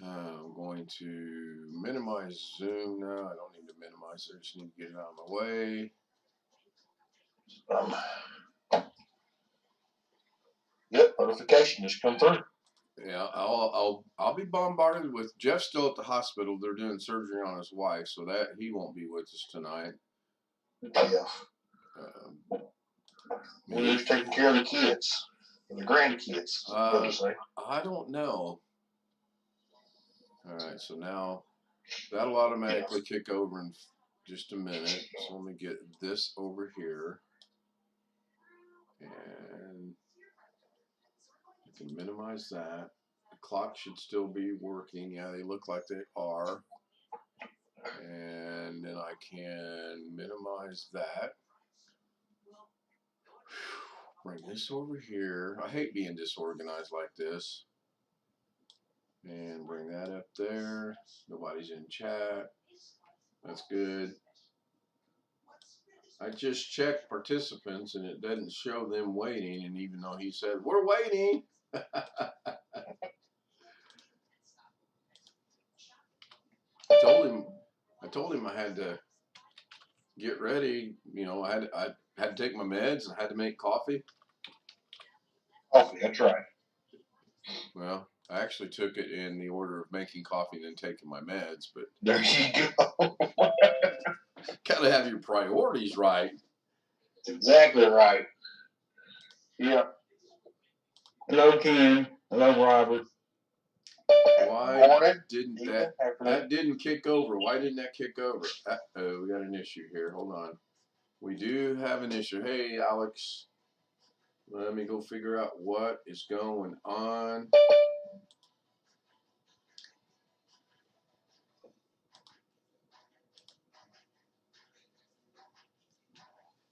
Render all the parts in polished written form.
I'm going to minimize Zoom now. I don't need to minimize it. I just need to get it out of my way. Yep, notification just come through. Yeah, I'll be bombarded with Jeff's still at the hospital. They're doing surgery on his wife, so that he won't be with us tonight. Yeah. Who's taking care of the kids and the grandkids? I don't know. All right, so now that'll automatically kick over in just a minute. So let me get this over here, and I can minimize that. The clock should still be working. Yeah, they look like they are. And then I can minimize that. Bring this over here. I hate being disorganized like this. And bring that up there. Nobody's in chat. That's good. I just checked participants and it doesn't show them waiting. And even though he said, we're waiting. I told him I had to get ready. You know, I had to take my meds and I had to make coffee. Coffee, that's right. Well, I actually took it in the order of making coffee and then taking my meds, but there you go. Gotta have your priorities right. That's exactly right. Yeah. Hello, Ken. Hello, Robert. Why didn't that didn't kick over? Why didn't that kick over? Uh-oh, we got an issue here. Hold on. We do have an issue. Hey, Alex. Let me go figure out what is going on.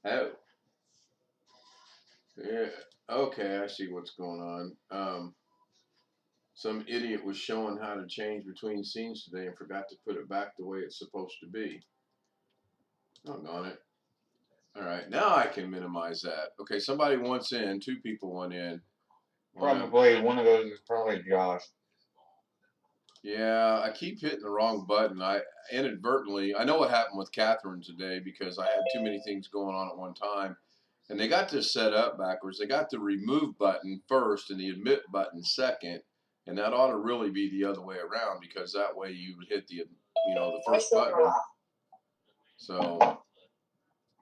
Oh. Yeah. Okay, I see what's going on. Some idiot was showing how to change between scenes today and forgot to put it back the way it's supposed to be. Doggone it. All right, now I can minimize that. Okay, somebody wants in. 2 people want in. Probably one of those is probably Josh. Yeah, I keep hitting the wrong button. I inadvertently, I know what happened with Catherine today because I had too many things going on at one time. And they got this set up backwards. They got the remove button first and the admit button second. And that ought to really be the other way around because that way you would hit the, the first button. So.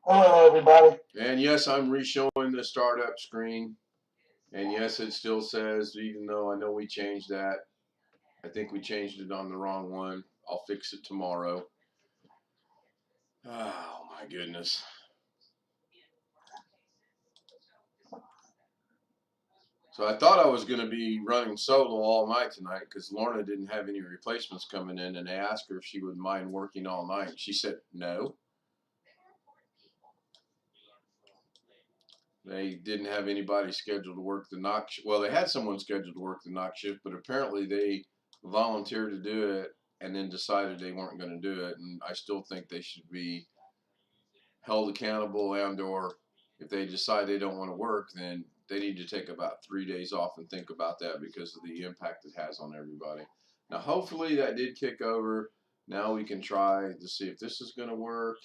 Hello, everybody. And yes, I'm re-showing the startup screen. And yes, it still says, even though I know we changed that, I think we changed it on the wrong one. I'll fix it tomorrow. Oh, my goodness. So I thought I was going to be running solo all night tonight because Lorna didn't have any replacements coming in, and they asked her if she would mind working all night. She said no. They didn't have anybody scheduled to work the knock shift. Well, they had someone scheduled to work the knock shift, but apparently they volunteered to do it and then decided they weren't going to do it. And I still think they should be held accountable, and or if they decide they don't want to work, then they need to take about 3 days off and think about that because of the impact it has on everybody. Now, hopefully that did kick over. Now we can try to see if this is going to work.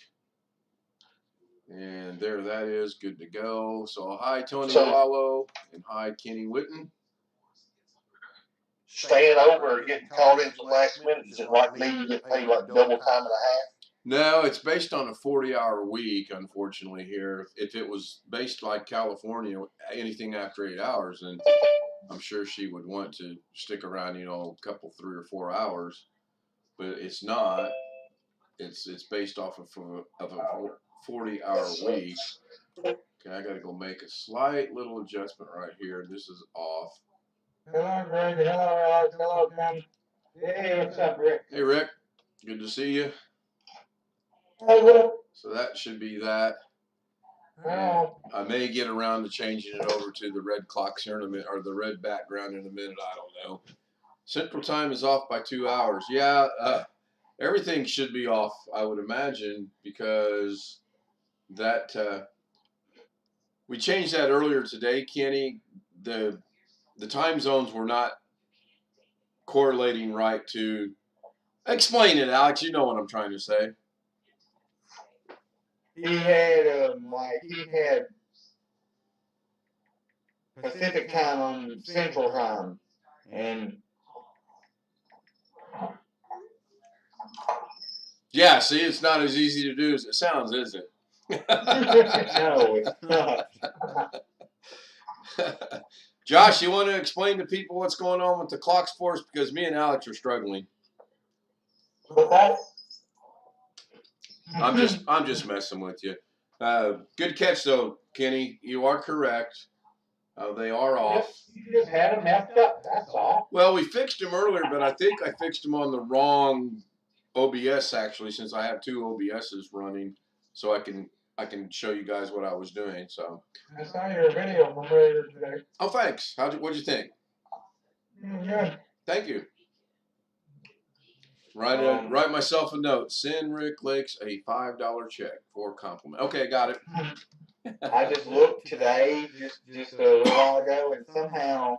And there that is, good to go. So hi Tony Wallow and hi Kenny Witten. Staying over or getting called in for the last minute, is it like me, you get paid like double time and a half? No, it's based on a 40-hour week, unfortunately, here. If it was based like California, anything after 8 hours, then I'm sure she would want to stick around, a couple, 3 or 4 hours. But it's not. It's based off of a 40-hour week. Okay, I got to go make a slight little adjustment right here. This is off. Hello, Greg. Hello, Alex. Hello, Ken. Hey, what's up, Rick? Hey, Rick. Good to see you. Hey, Rick. So that should be that. I may get around to changing it over to the red clocks here in a minute, or the red background in a minute. I don't know. Central Time is off by 2 hours. Yeah, everything should be off, I would imagine, because that we changed that earlier today, Kenny. The time zones were not correlating right to. Explain it, Alex. You know what I'm trying to say. He had Pacific time on Central time, and yeah, see, it's not as easy to do as it sounds, is it? no, it's not. Josh, you want to explain to people what's going on with the clocks for us? Because me and Alex are struggling. I'm just messing with you. Good catch though, Kenny. You are correct. They are off. You just had them messed up. That's all. Well, we fixed them earlier, but I think I fixed them on the wrong OBS actually, since I have two OBSs running, so I can show you guys what I was doing. So I saw your video from earlier today. oh, thanks. What'd you think? Good. Thank you. Write myself a note. Send Rick Lakes a $5 check for a compliment. Okay, got it. I just looked today, just a little while ago, and somehow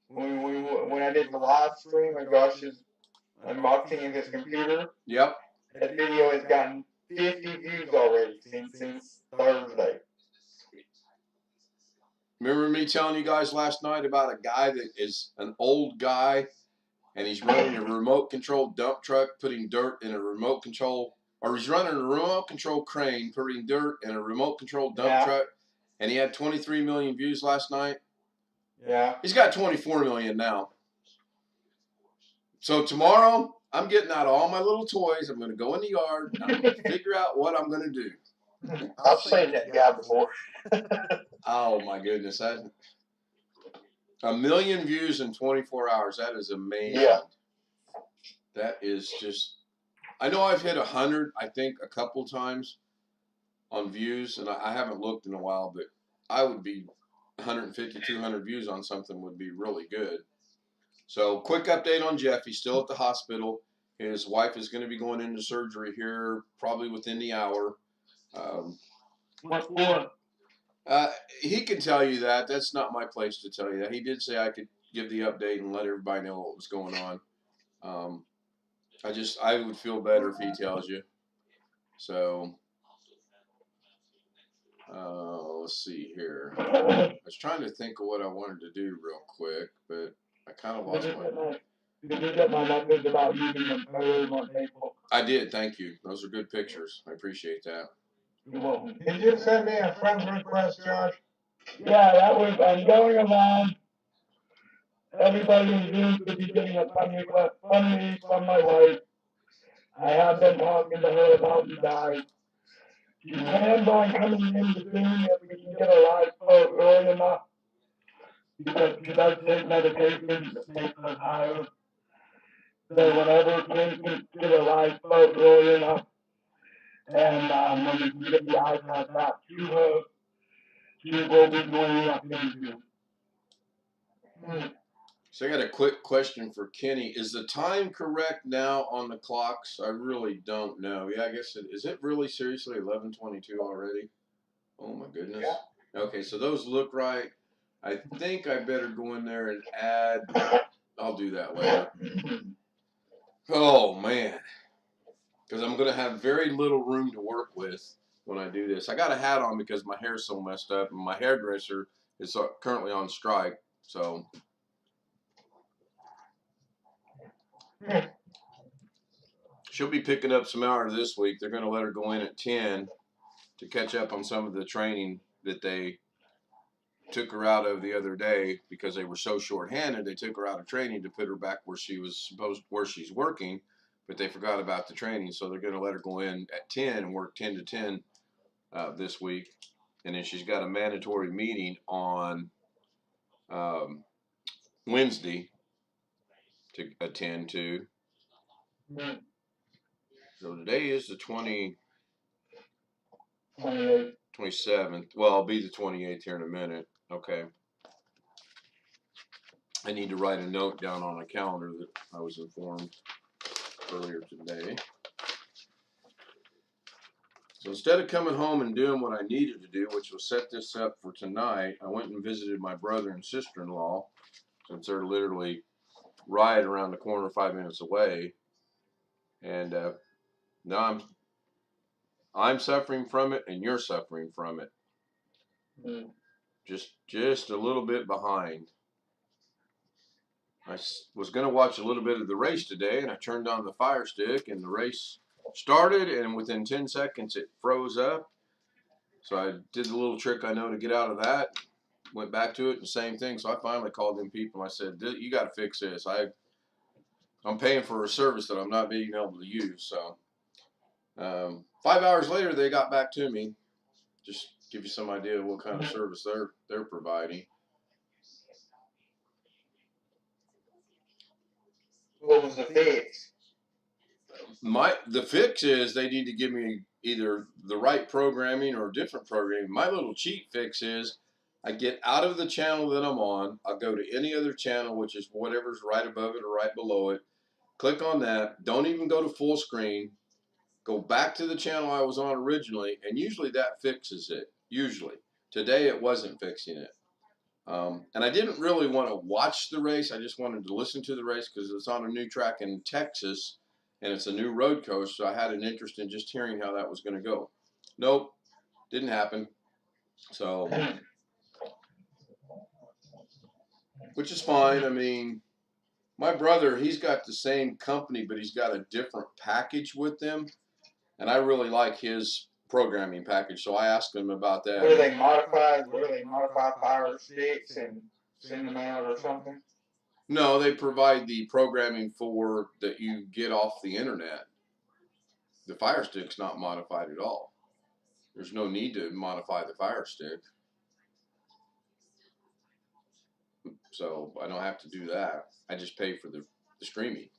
when I did the live stream of Josh's unboxing of his computer, yep, that video has gotten 50 views already since Thursday. Remember me telling you guys last night about a guy that is an old guy, and he's running a remote control dump truck, putting dirt in a remote control, or he's running a remote control crane, putting dirt in a remote control dump truck, and he had 23 million views last night. Yeah. He's got 24 million now. So tomorrow, I'm getting out all my little toys. I'm going to go in the yard, and I'm going to figure out what I'm going to do. I've seen that guy before. Oh my goodness, 1 million views in 24 hours. That is amazing. Yeah. That is just. I know I've hit 100, I think, a couple times on views, and I haven't looked in a while, but I would be 150, 200 views on something would be really good. So, quick update on Jeff. He's still at the hospital. His wife is going to be going into surgery here probably within the hour. What for? He can tell you that. That's not my place to tell you that. He did say I could give the update and let everybody know what was going on. I would feel better if he tells you. So, let's see here. I was trying to think of what I wanted to do real quick, but I kind of lost my. Did you get my message about using the photos on Facebook? I did. Thank you. Those are good pictures. I appreciate that. You're welcome. Did you send me a friend request, Josh? Yeah, that was, I'm going along. Everybody in Zoom to be getting a friend request from me, from my wife. I have been talking to her about you guys. She plans on coming in to Zoom if we can get a live vote early enough. Because she does take medication that makes her tired. So whenever we can get a live vote early enough, and when we can get the iPad back to her, she will be joining us in Zoom. So I got a quick question for Kenny. Is the time correct now on the clocks? I really don't know. Yeah, I guess is it really seriously 11:22 already? Oh my goodness. Yeah. Okay, so those look right. I think I better go in there and add. I'll do that later. Oh man, because I'm gonna have very little room to work with when I do this. I got a hat on because my hair's so messed up, and my hairdresser is currently on strike. So. She'll be picking up some hours this week. They're going to let her go in at 10 to catch up on some of the training that they took her out of the other day because they were so short-handed. They took her out of training to put her back where she's working, but they forgot about the training. So they're going to let her go in at 10 and work 10 to 10 this week. And then she's got a mandatory meeting on Wednesday to attend to. So today is the 27th. Well, I'll be the 28th here in a minute. Okay. I need to write a note down on a calendar that I was informed earlier today. So instead of coming home and doing what I needed to do, which was set this up for tonight, I went and visited my brother and sister-in-law, since they're literally right around the corner, 5 minutes away, and now I'm suffering from it, and you're suffering from it. Mm. Just a little bit behind. I was going to watch a little bit of the race today, and I turned on the Fire Stick, and the race started, and within 10 seconds it froze up. So I did the little trick I know to get out of that, went back to it, and same thing. So I finally called them people, and I said, you got to fix this. I'm paying for a service that I'm not being able to use. So 5 hours later, they got back to me. Just give you some idea of what kind of service they're providing. What was the fix? The fix is they need to give me either the right programming or different programming. My little cheat fix is I get out of the channel that I'm on. I'll go to any other channel, which is whatever's right above it or right below it. Click on that. Don't even go to full screen. Go back to the channel I was on originally, and usually that fixes it. Usually. Today it wasn't fixing it. And I didn't really want to watch the race. I just wanted to listen to the race because it's on a new track in Texas, and it's a new road course, so I had an interest in just hearing how that was going to go. Nope, didn't happen. So, which is fine. I mean, my brother, he's got the same company, but he's got a different package with them, and I really like his programming package, so I asked him about that. What do they modify? What do they modify Fire Sticks and send them out or something? No, they provide the programming for that you get off the internet. The Fire Stick's not modified at all. There's no need to modify the Fire Stick. So I don't have to do that. I just pay for the streaming.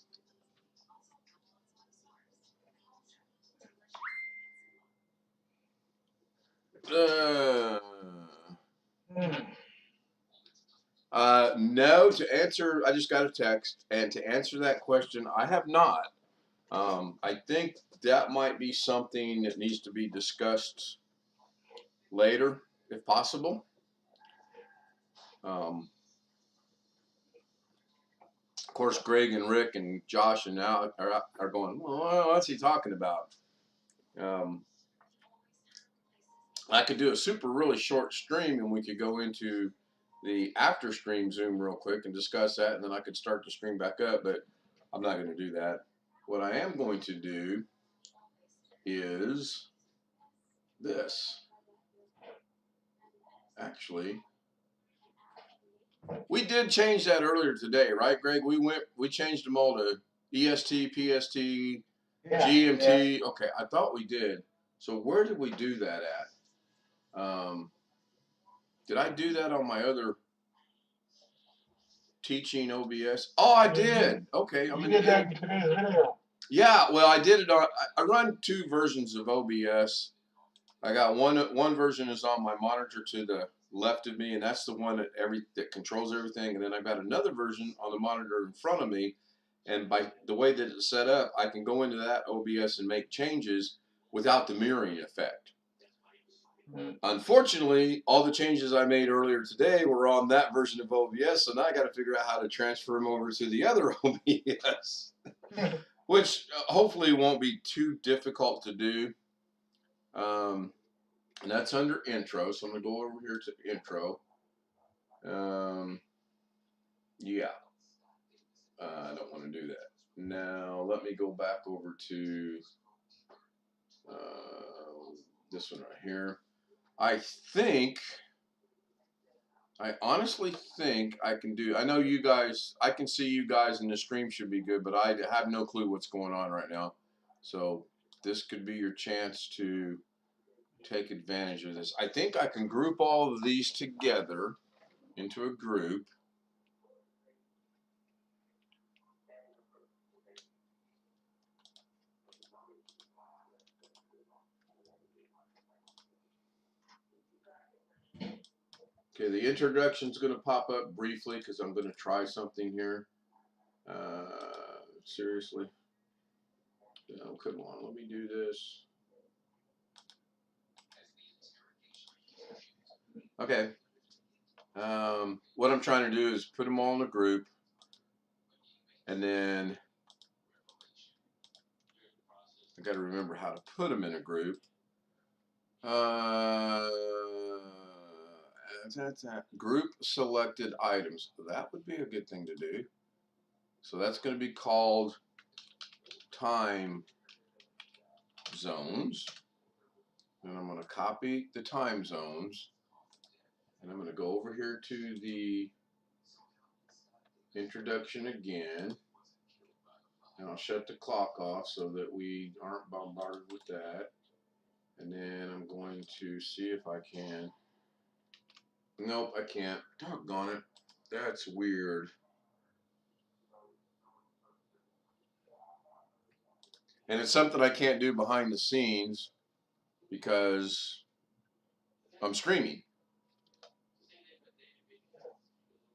No, to answer, I just got a text, and to answer that question, I have not. I think that might be something that needs to be discussed later, if possible. Of course, Greg and Rick and Josh and Alex are going, well, what's he talking about? I could do a super really short stream, and we could go into the after stream Zoom real quick and discuss that, and then I could start the stream back up, but I'm not going to do that. What I am going to do is this. Actually, we did change that earlier today, right, Greg? We changed them all to EST, PST, GMT. Yeah. Okay, I thought we did. So where did we do that at? Did I do that on my other teaching OBS? Oh, I did. Okay, I'm gonna get it. Yeah, well, I did it on. I run 2 versions of OBS. I got one version is on my monitor to the left of me, and that's the one that controls everything. And then I've got another version on the monitor in front of me, and by the way that it's set up, I can go into that OBS and make changes without the mirroring effect. Unfortunately, all the changes I made earlier today were on that version of OBS, so now I got to figure out how to transfer them over to the other OBS, which hopefully won't be too difficult to do. And that's under intro, so I'm going to go over here to intro. Yeah, I don't want to do that. Now, let me go back over to this one right here. I honestly think I can do. I know you guys. I can see you guys, and the stream should be good. But I have no clue what's going on right now. So this could be your chance to take advantage of this. I think I can group all of these together into a group. Okay, the introduction is going to pop up briefly because I'm going to try something here. Seriously. No, come on, let me do this. Okay. What I'm trying to do is put them all in a group. And then I got to remember how to put them in a group. Group selected items. That would be a good thing to do. So that's going to be called time zones. And I'm going to copy the time zones. And I'm going to go over here to the introduction again. And I'll shut the clock off so that we aren't bombarded with that. And then I'm going to see if I can. Nope, I can't. Doggone it. That's weird. And it's something I can't do behind the scenes because I'm streaming.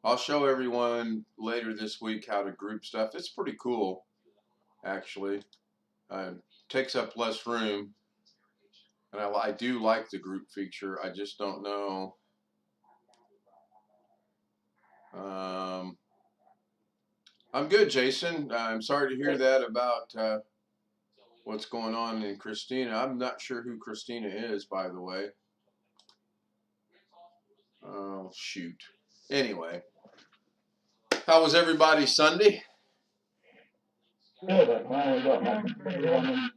I'll show everyone later this week how to group stuff. It's pretty cool, actually. Takes up less room. And I do like the group feature. I just don't know. I'm good, Jason. I'm sorry to hear that about what's going on in Christina. I'm not sure who Christina is, by the way. Oh, shoot. Anyway, how was everybody's Sunday? Good, I finally got my computer running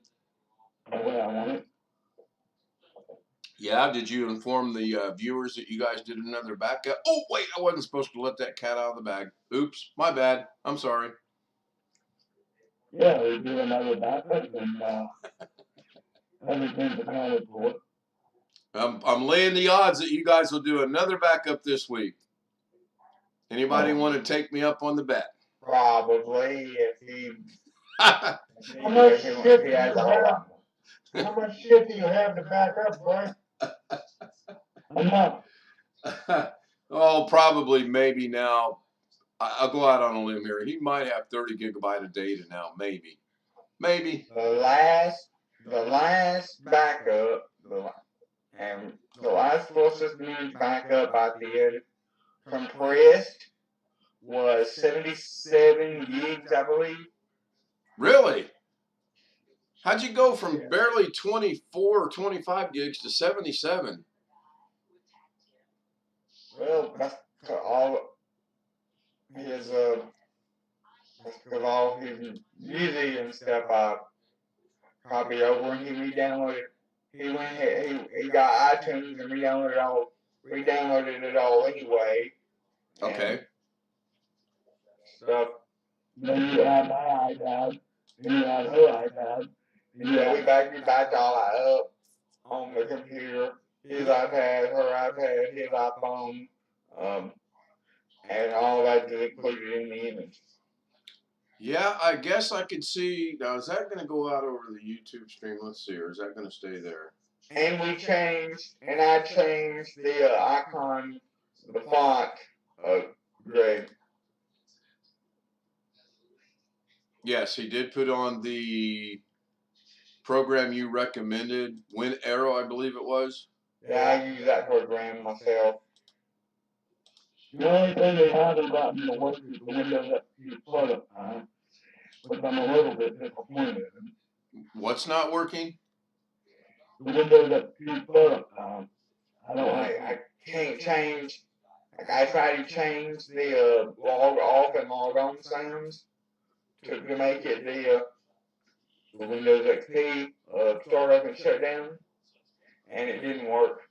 the way I want it. Yeah, did you inform the viewers that you guys did another backup? Oh, wait, I wasn't supposed to let that cat out of the bag. Oops, my bad. I'm sorry. Yeah, we do another backup and everything's accounted for. I'm laying the odds that you guys will do another backup this week. Anybody want to take me up on the bet? Probably if he. How much shit do you have? How much shit do you have to back up, boy? Enough. Oh, probably, maybe now. I'll go out on a limb here. He might have 30 gigabyte of data now, maybe. Maybe. The last backup, and the last full system image backup I did from Crest was 77 gigs, I believe. Really? How'd you go from barely 24 or 25 gigs to 77? Well, that's all his all his music and stuff I copied over, and he re-downloaded. He got iTunes and re-downloaded it all anyway. Okay. Stuff. Then you have my iPad, then you have her iPad. Yeah, we backed all that up on the computer. His iPad, her iPad, his iPhone, and all that is included in the image. Yeah, I guess I could see. Now, is that going to go out over the YouTube stream? Let's see. Or is that going to stay there? And I changed the icon, the font, Greg. Yes, he did put on the program you recommended, Win Arrow, I believe it was. Yeah, I use that program myself. The only thing they haven't gotten to work is the Windows XP startup time, which I'm a little bit disappointed in. What's not working? The Windows XP startup time. I can't change. Like I try to change the log off and log on sounds to make it the Windows XP start up and shut down, and it didn't work.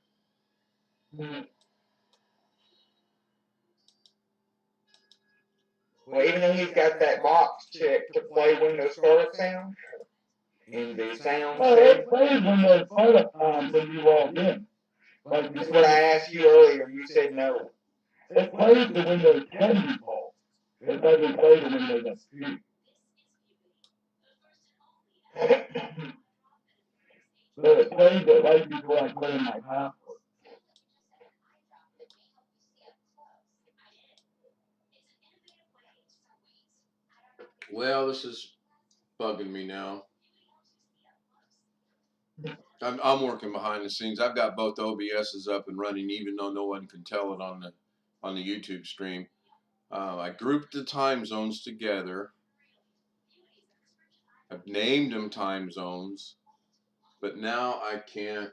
Well, even though he's got that box checked to play Windows startup sound in the sound setting. It plays Windows startup time when you log in. Like That's what I asked you earlier. You said no. It plays the Windows 10 default. It doesn't play the Windows XP. So it plays it right before I put in my password. Well, this is bugging me now. I'm working behind the scenes. I've got both OBSs up and running, even though no one can tell it on the YouTube stream. I grouped the time zones together. I've named them time zones, but now I can't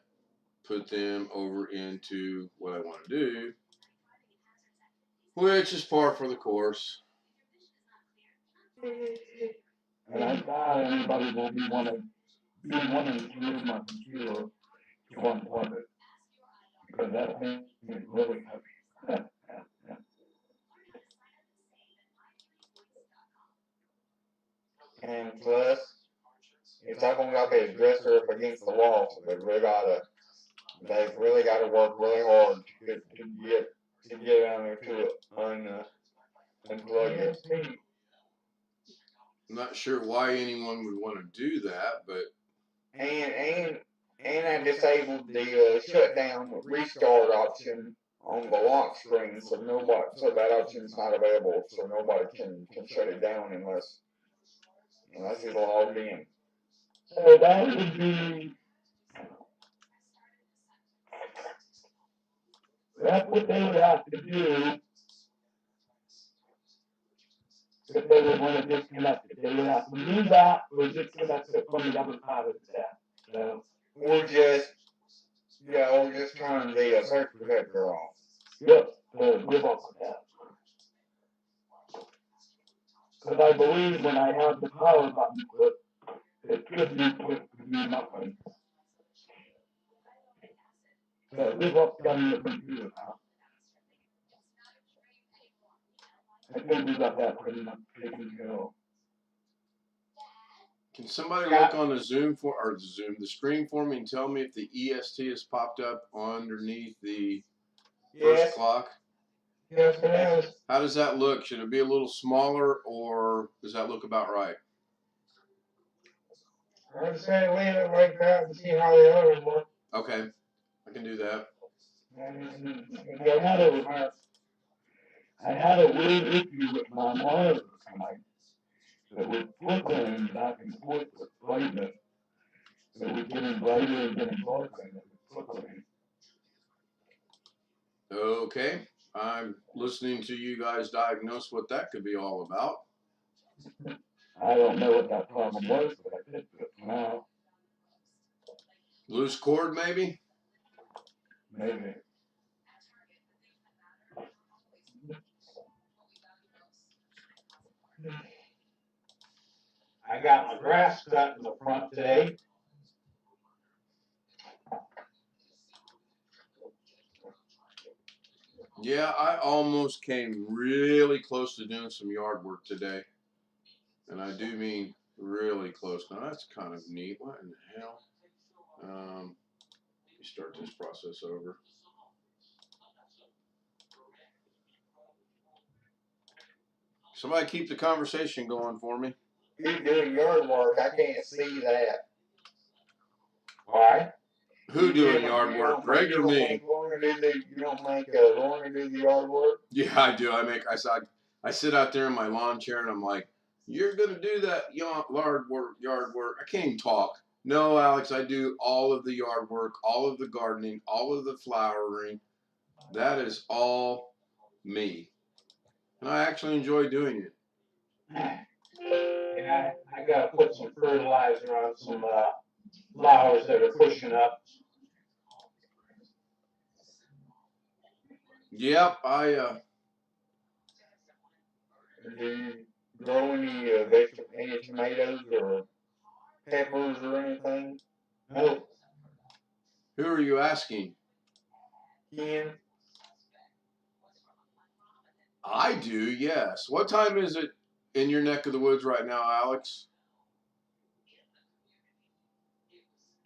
put them over into what I want to do, which is par for the course. And I doubt anybody will be wanting to use my computer to unplug it. Because that thing is really heavy. And plus, it's not gonna got his dresser up against the wall, so they've really gotta work really hard to get down there to unplug it. I'm not sure why anyone would want to do that, but And I disabled the shutdown restart option on the lock screen, so that option's not available, so nobody can shut it down unless it's logged in. So that would be, that's what they would have to do if they would want to disconnect it. They would have to do that or disconnect it from the other side of the desk. So, We'll just turn the surge protector off. yep, give up with that. Because I believe when I have the power button clicked, it should be clicked to do nothing. So give up on the computer now. I think we got that pretty much taken care of. can somebody look on the the screen for me and tell me if the EST has popped up underneath the first clock? Yes, it is. How does that look? Should it be a little smaller, or does that look about right? I'd say leave it like that and see how the others look. Okay, I can do that. I had a weird issue with my monitor tonight. It was flickering back and forth with brightness. It was getting brighter and getting darker, and it was flickering. Okay, I'm listening to you guys diagnose what that could be all about. I don't know what that problem was, but I fixed it now. Loose cord, maybe? Maybe. I got my grass cut in the front today. Yeah, I almost came really close to doing some yard work today. And I do mean really close. Now that's kind of neat. What in the hell? Let me start this process over. Somebody keep the conversation going for me. You're doing yard work. I can't see that. Why? Who doing yard work? Greg or me? You don't make Lauren do the yard work? Yeah, I do. I sit out there in my lawn chair and I'm like, you're gonna do that yard work. I can't even talk. No, Alex, I do all of the yard work, all of the gardening, all of the flowering. That is all me. And I actually enjoy doing it. Yeah, I gotta put some fertilizer on some flowers that are pushing up. Yep, Do you grow any any tomatoes or peppers or anything? No. Who are you asking? Ken? I do, yes. What time is it in your neck of the woods right now, Alex?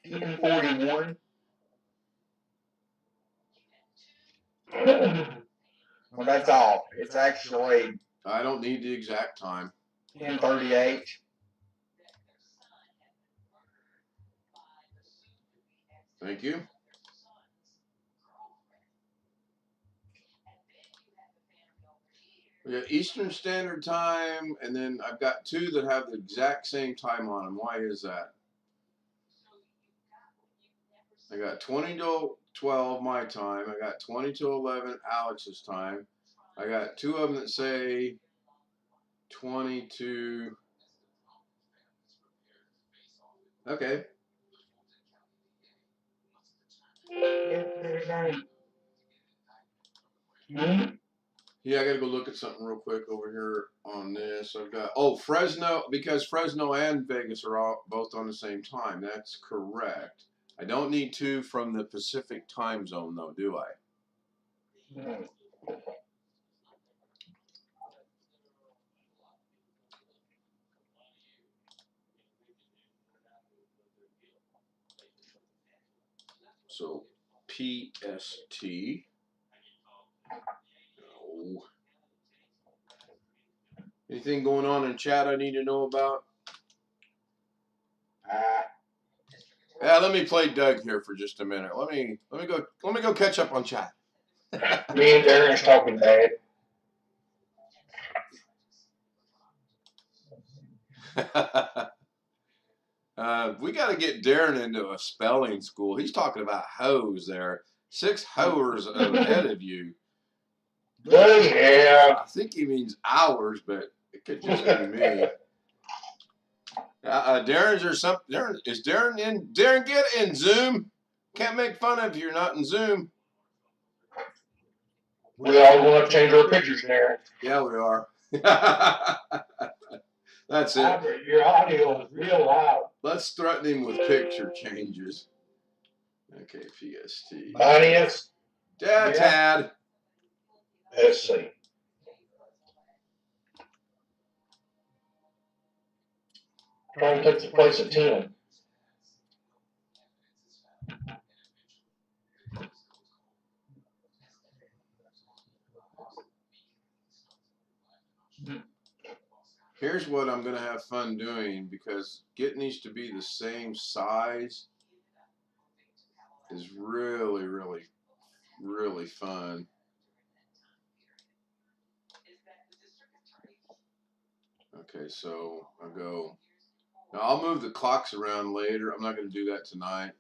10:41. Well, that's all. It's actually I don't need the exact time. 10:38. Thank you. We got Eastern Standard Time, and then I've got two that have the exact same time on them. Why is that? I got 20 to 12 my time. I got 20 to 11 Alex's time. I got two of them that say 20 to Okay. Yeah, I gotta go look at something real quick over here on this. I've got Fresno, because Fresno and Vegas are all both on the same time. That's correct. I don't need 2 from the Pacific time zone though, do I? No. So PST. No. Anything going on in chat I need to know about? Yeah, let me play Doug here for just a minute. Let me go catch up on chat. Me and Darren's talking bad. We got to get Darren into a spelling school. He's talking about hoes there. 6 hoers ahead of you. Yeah. I think he means hours, but it could just be me. Darren's or something. Darren, is Darren in? Darren, get in Zoom. Can't make fun of you. You're not in Zoom. We all want to change our pictures there. Yeah, we are. That's it. Albert, your audio is real loud. Let's threaten him with picture changes. Okay, PST. Funniest. Dad, Tad. Let's see. Trying to take the place of Tim. Here's what I'm going to have fun doing, because getting these to be the same size is really, really, really fun. Okay, so I'll go. Now I'll move the clocks around later. I'm not going to do that tonight.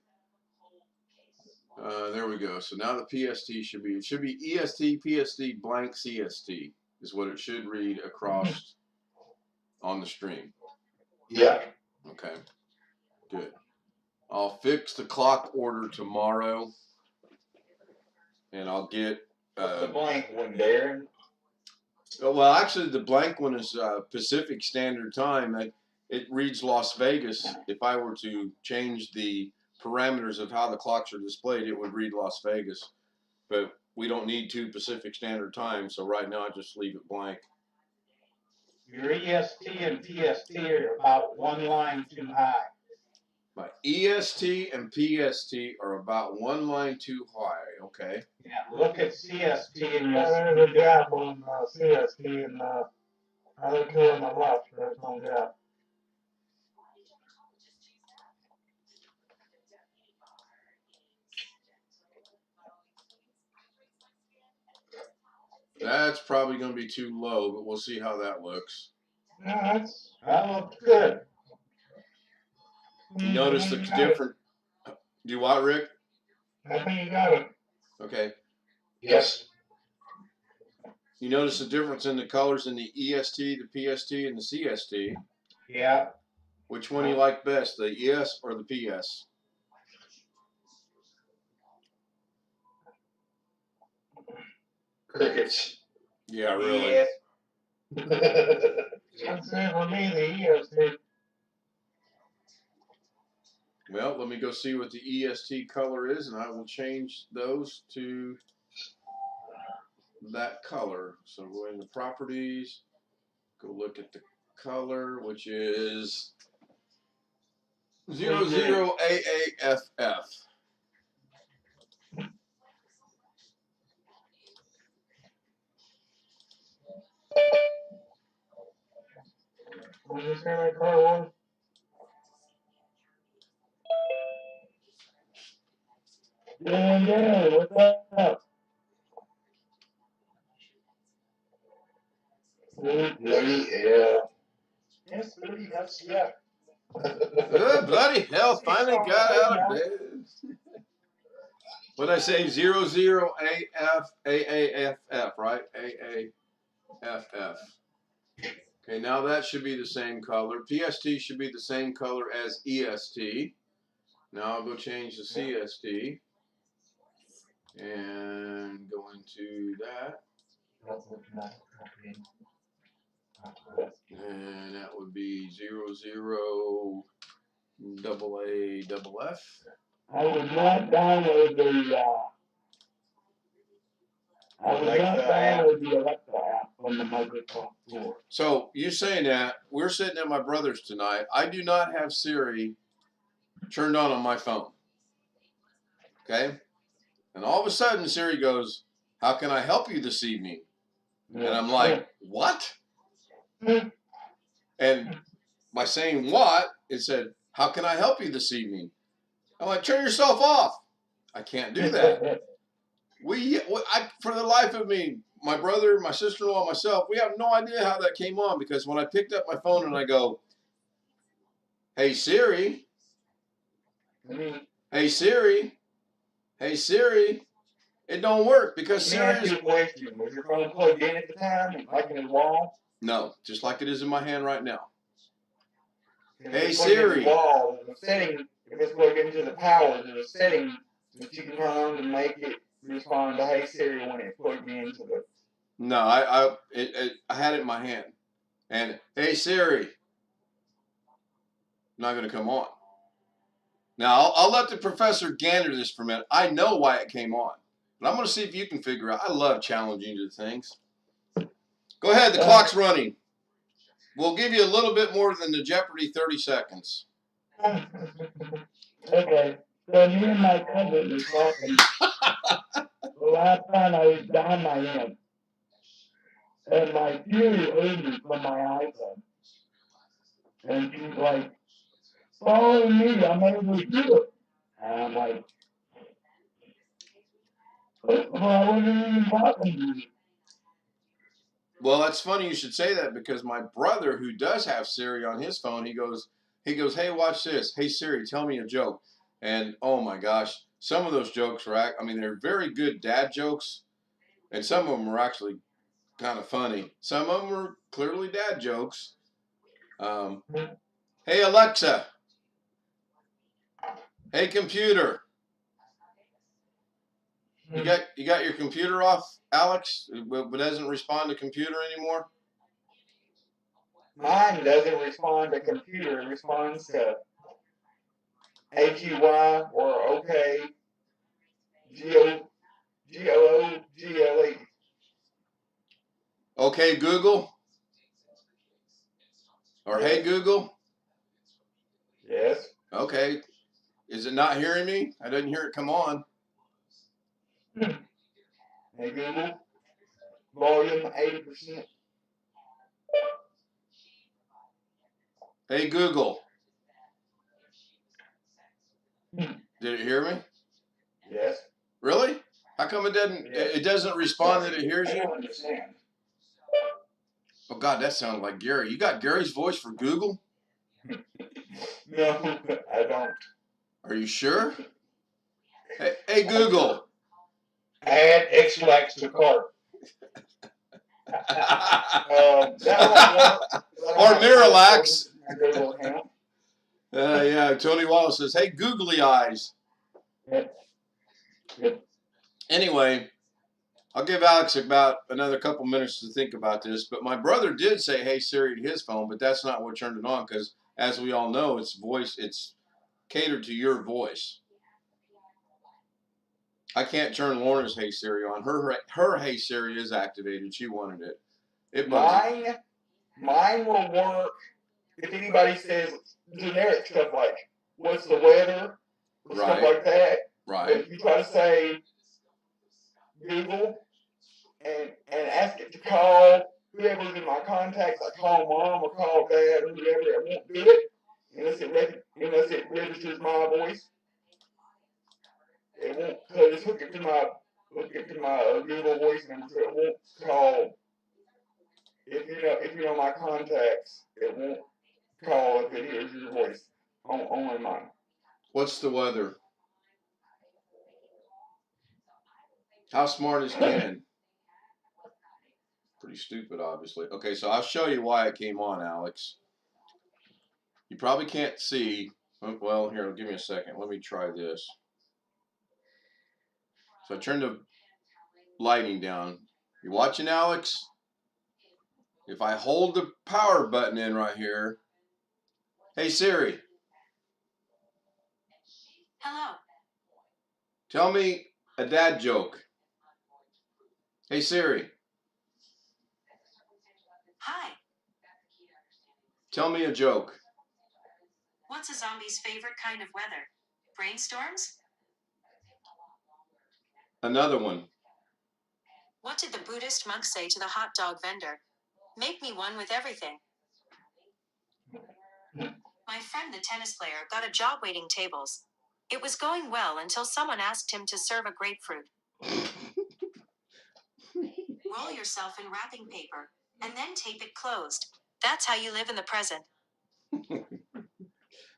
There we go. So now the PST should be EST, PST, blank CST is what it should read across on the stream. Yeah. Okay, good. I'll fix the clock order tomorrow, and I'll get The blank one, Darren. well, actually, the blank one is Pacific Standard Time. It reads Las Vegas. If I were to change the parameters of how the clocks are displayed, it would read Las Vegas. But we don't need 2 Pacific Standard Time, so right now I just leave it blank. Your EST and PST are about 1 line too high. My EST and PST are about 1 line too high. Okay. Yeah, look at CST and you'll There's a gap on CST and other 2 on the left. There's no gap. That's probably going to be too low, but we'll see how that looks. Yeah, that looks good. You notice the different. Do what, Rick? I think you got it. Okay. Yes. You notice the difference in the colors in the EST, the PST, and the CST. Yeah. Which one do you like best, the ES or the PS? Crickets. Yeah, really. I'd say for me, the EST. Well, let me go see what the EST color is, and I will change those to that color. So go into properties, go look at the color, which is 00AAFF. What did you say that car was? Yeah, what's up? Yeah. Yes, 30, that's, yeah. Oh, bloody hell, finally got out of bed. What did I say? 00AAFF, right? AAFF. Okay, now that should be the same color. PST should be the same color as EST. Now I'll go change the CST and go into that. And that would be 00 AA FF. I would not download the Alexa app on the Microsoft Store. So you saying that we're sitting at my brother's tonight. I do not have Siri turned on my phone. Okay? And all of a sudden Siri goes, "How can I help you this evening?" And I'm like, "What?" And by saying what, it said, "How can I help you this evening?" I'm like, "Turn yourself off." I can't do that. For the life of me, my brother, my sister-in-law, myself, we have no idea how that came on, because when I picked up my phone and I go, "Hey Siri, hey Siri, hey Siri," it don't work because Siri is... Was your phone plugged in at the time, like in the wall? No, just like it is in my hand right now. Hey If Siri. Wall, the setting, if it's plugged into the power, there's a setting that you can turn on to make it respond to "Hey Siri" when it's plugged into the... No, I had it in my hand, and "Hey Siri," not going to come on. Now I'll let the professor gander this for a minute. I know why it came on, but I'm going to see if you can figure out. I love challenging you to things. Go ahead, the clock's running. We'll give you a little bit more than the Jeopardy 30 seconds. Okay, so me and my cousin were talking the last time I was down my end, and my Siri heard me from my iPhone, and she's like, "Follow me, I'm over here." And I'm like, "Well, I wasn't even talking to you." Well, that's funny you should say that, because my brother, who does have Siri on his phone, he goes, "Hey, watch this. Hey Siri, tell me a joke." And oh my gosh, some of those jokes are, they're very good dad jokes, and some of them are actually kind of funny. Some of them are clearly dad jokes. Hey Alexa. Hey computer. You got your computer off, Alex? It doesn't respond to computer anymore? Mine doesn't respond to computer. It responds to HUY or OK, GOOGLE. Okay, Google? Or Yes. Hey Google? Yes. Okay. Is it not hearing me? I didn't hear it come on. Hey Google, volume 80%. Hey Google. Did it hear me? Yes. Really? How come it doesn't respond that it hears I you? don't understand. Oh God, that sounded like Gary. You got Gary's voice for Google? No, I don't. Are you sure? Hey Google. Add X-Lax to cart. That won't work. Or Miralax. My Google account. Yeah, Tony Wallace says, "Hey googly eyes." Anyway, I'll give Alex about another couple minutes to think about this, but my brother did say "Hey Siri" to his phone, but that's not what turned it on, because as we all know, it's catered to your voice. I can't turn Lorna's "Hey Siri" on. Her "Hey Siri" is activated. She wanted it. Mine will work if anybody says generic stuff like "What's the weather?" or stuff like that. Right. But if you try to say Google and ask it to call whoever's in my contacts, like call mom or call dad or whoever, it won't do it unless it registers my voice. It won't, because it's hooked to my Google voice number, so it won't call. If you know my contacts, it won't call if it hears your voice. Only mine. What's the weather? How smart is Ken? pretty stupid, obviously. Okay, so I'll show you why it came on, Alex. You probably can't see. Well, here, give me a second. Let me try this. So I turned the lighting down. You watching, Alex? If I hold the power button in right here. Hey, Siri. Hello. Tell me a dad joke. Hey, Siri. Hi. Tell me a joke. What's a zombie's favorite kind of weather? Brainstorms? Another one. What did the Buddhist monk say to the hot dog vendor? Make me one with everything. My friend, the tennis player, got a job waiting tables. It was going well until someone asked him to serve a grapefruit. Roll yourself in wrapping paper and then tape it closed. That's how you live in the present.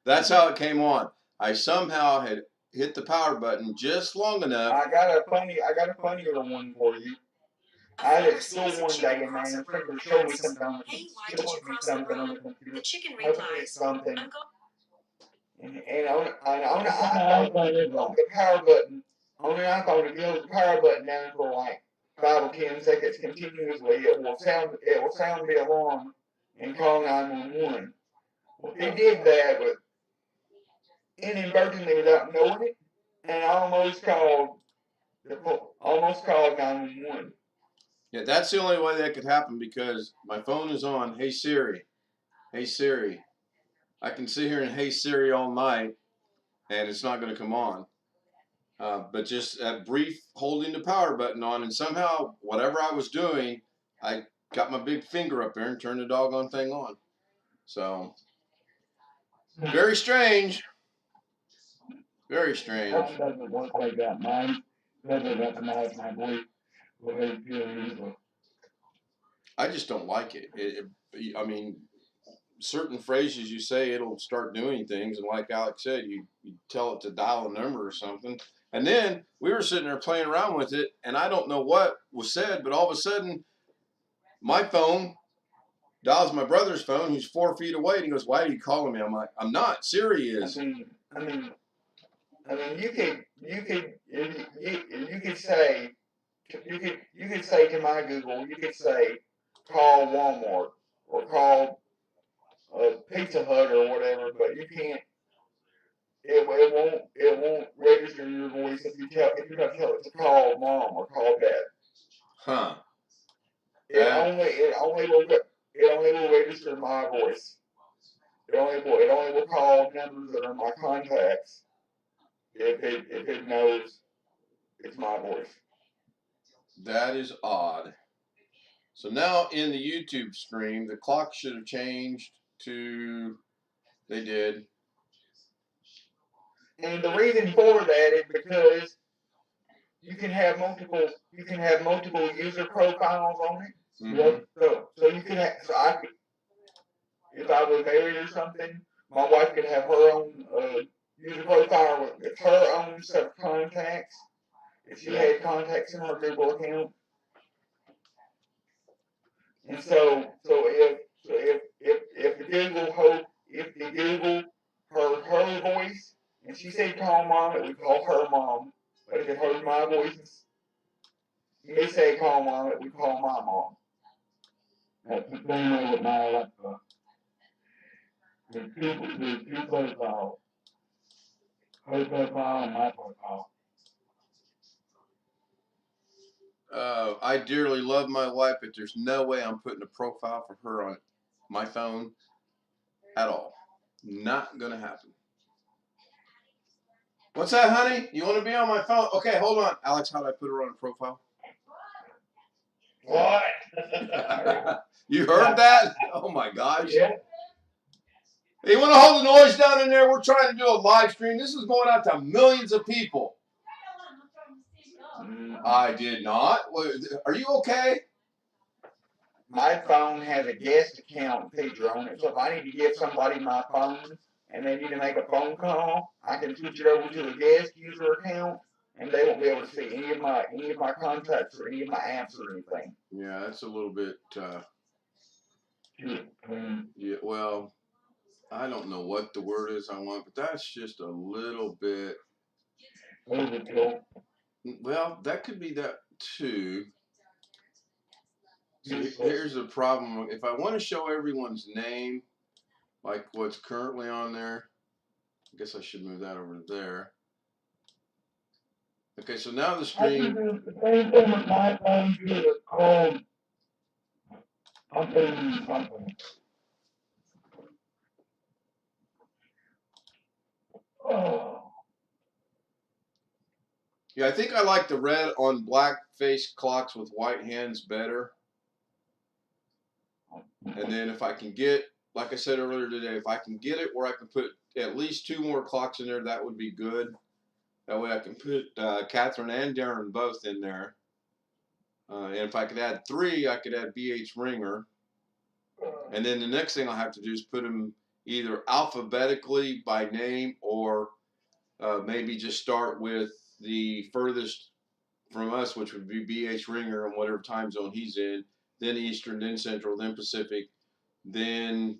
That's how it came on. I somehow had hit the power button just long enough. I got a funnier one for you. I was at school one day and man, the friend showed me something on the Hey, why computer. did you cross the road? The chicken replies, Something. I'm going. And on the iPhone, the power button, on the iPhone, if you hold the power button down for like 5 or 10 seconds continuously, it will sound the alarm and call 911. Well, he did that, but inadvertently without knowing it, and almost called 911. Yeah, that's the only way that could happen because my phone is on. Hey, Siri. Hey, Siri. I can sit here and Hey, Siri all night, and it's not going to come on. But just a brief holding the power button on, and somehow, whatever I was doing, I got my big finger up there and turned the doggone thing on. So, very strange. Very strange. That doesn't work like that. Mine doesn't recognize my voice very easily. I just don't like it. I mean, certain phrases you say, it'll start doing things, and like Alex said, you tell it to dial a number or something. And then we were sitting there playing around with it, and I don't know what was said, but all of a sudden, my phone dials my brother's phone, who's 4 feet away, and he goes, "Why are you calling me?" I'm like, "I'm not. Siri is." I mean, you could say to my Google, you could say, call Walmart or call Pizza Hut or whatever, but you can't. It won't register your voice if you tell it to call mom or call dad. Huh. It only will register my voice. It only will call numbers that are my contacts if it knows it's my voice. That is odd. So now in the YouTube stream, the clock should have changed to, they did. And the reason for that is because you can have multiple user profiles on it. Mm-hmm. So you can have, if I was married or something, my wife could have her own user profile with her own set of contacts. If she had contacts in her Google account, and so if the Google heard her voice and she said call mom, it would call her mom. But if it heard my voice, me say call mom, it would call my mom. That's the same way with my Alexa. There's two profiles. Her profile and my profile. I dearly love my wife, but there's no way I'm putting a profile for her on my phone at all. Not gonna happen. What's that, honey? You want to be on my phone? Okay, hold on. Alex, how do I put her on a profile? What? You heard that? Oh my gosh. Yeah. Hey, you want to hold the noise down in there? We're trying to do a live stream. This is going out to millions of people. I did not. Are you okay? My phone has a guest account feature on it, so if I need to give somebody my phone and they need to make a phone call, I can switch it over to a guest user account and they won't be able to see any of my contacts or any of my apps or anything. Yeah, that's a little bit. Yeah, well, I don't know what the word is I want, but that's just a little bit. Well, that could be that too. So here's the problem. If I want to show everyone's name, like what's currently on there, I guess I should move that over there. Okay, so now the stream. The same thing with my phone too. It's called something. Oh. Yeah, I think I like the red on black face clocks with white hands better. And then if I can get, like I said earlier today, if I can get it where I can put at least 2 more clocks in there, that would be good. That way I can put Catherine and Darren both in there. And if I could add 3, I could add BH Ringer. And then the next thing I'll have to do is put them either alphabetically by name or maybe just start with the furthest from us, which would be BH Ringer and whatever time zone he's in, then Eastern, then Central, then Pacific, then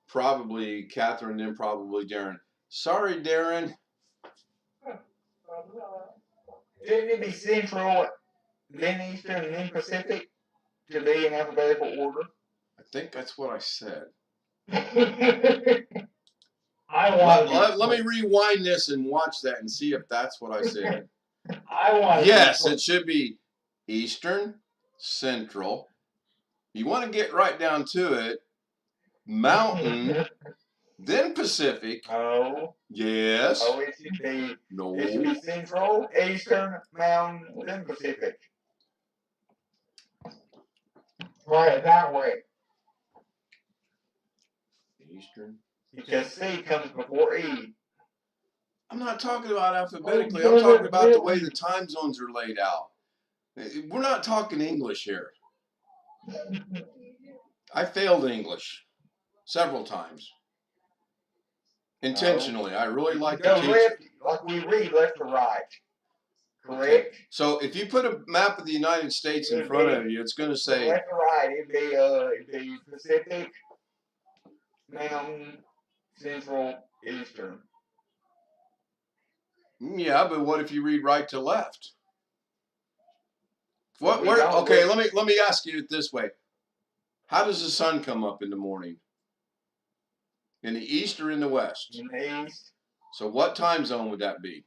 probably Catherine, then probably Darren. Sorry, Darren. Shouldn't it be Central, then Eastern, and then Pacific to be in alphabetical order? I think that's what I said. Let me rewind this and watch that and see if that's what I said. Yes, it should be Eastern, Central. You want to get right down to it. Mountain, then Pacific. Oh. Yes. Oh, it should be. No. It should be Central, Eastern, Mountain, then Pacific. Try it that way. Eastern. Because C comes before E. I'm not talking about alphabetically. I'm talking about the way the time zones are laid out. We're not talking English here. I failed English several times. Intentionally. I really like to teach. Left, like we read left to right. Correct? Okay. So if you put a map of the United States in front of you, it's going to say left to right. It'd be Pacific, Mountain, Central, Eastern. Yeah, but what if you read right to left? What? Where? Okay, let me ask you it this way: how does the sun come up in the morning? In the east or in the west? In the east. So what time zone would that be?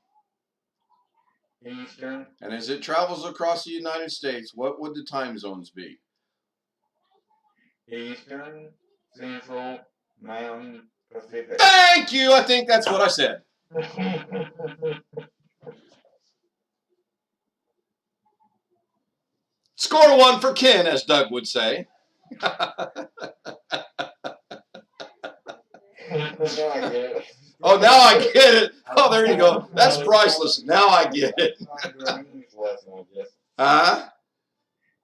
Eastern. And as it travels across the United States, what would the time zones be? Eastern, Central, Mountain, Pacific. Thank you. I think that's what I said. Score 1 for Ken, as Doug would say. Oh, now I get it. Oh, there you go. That's priceless. Now I get it. Huh?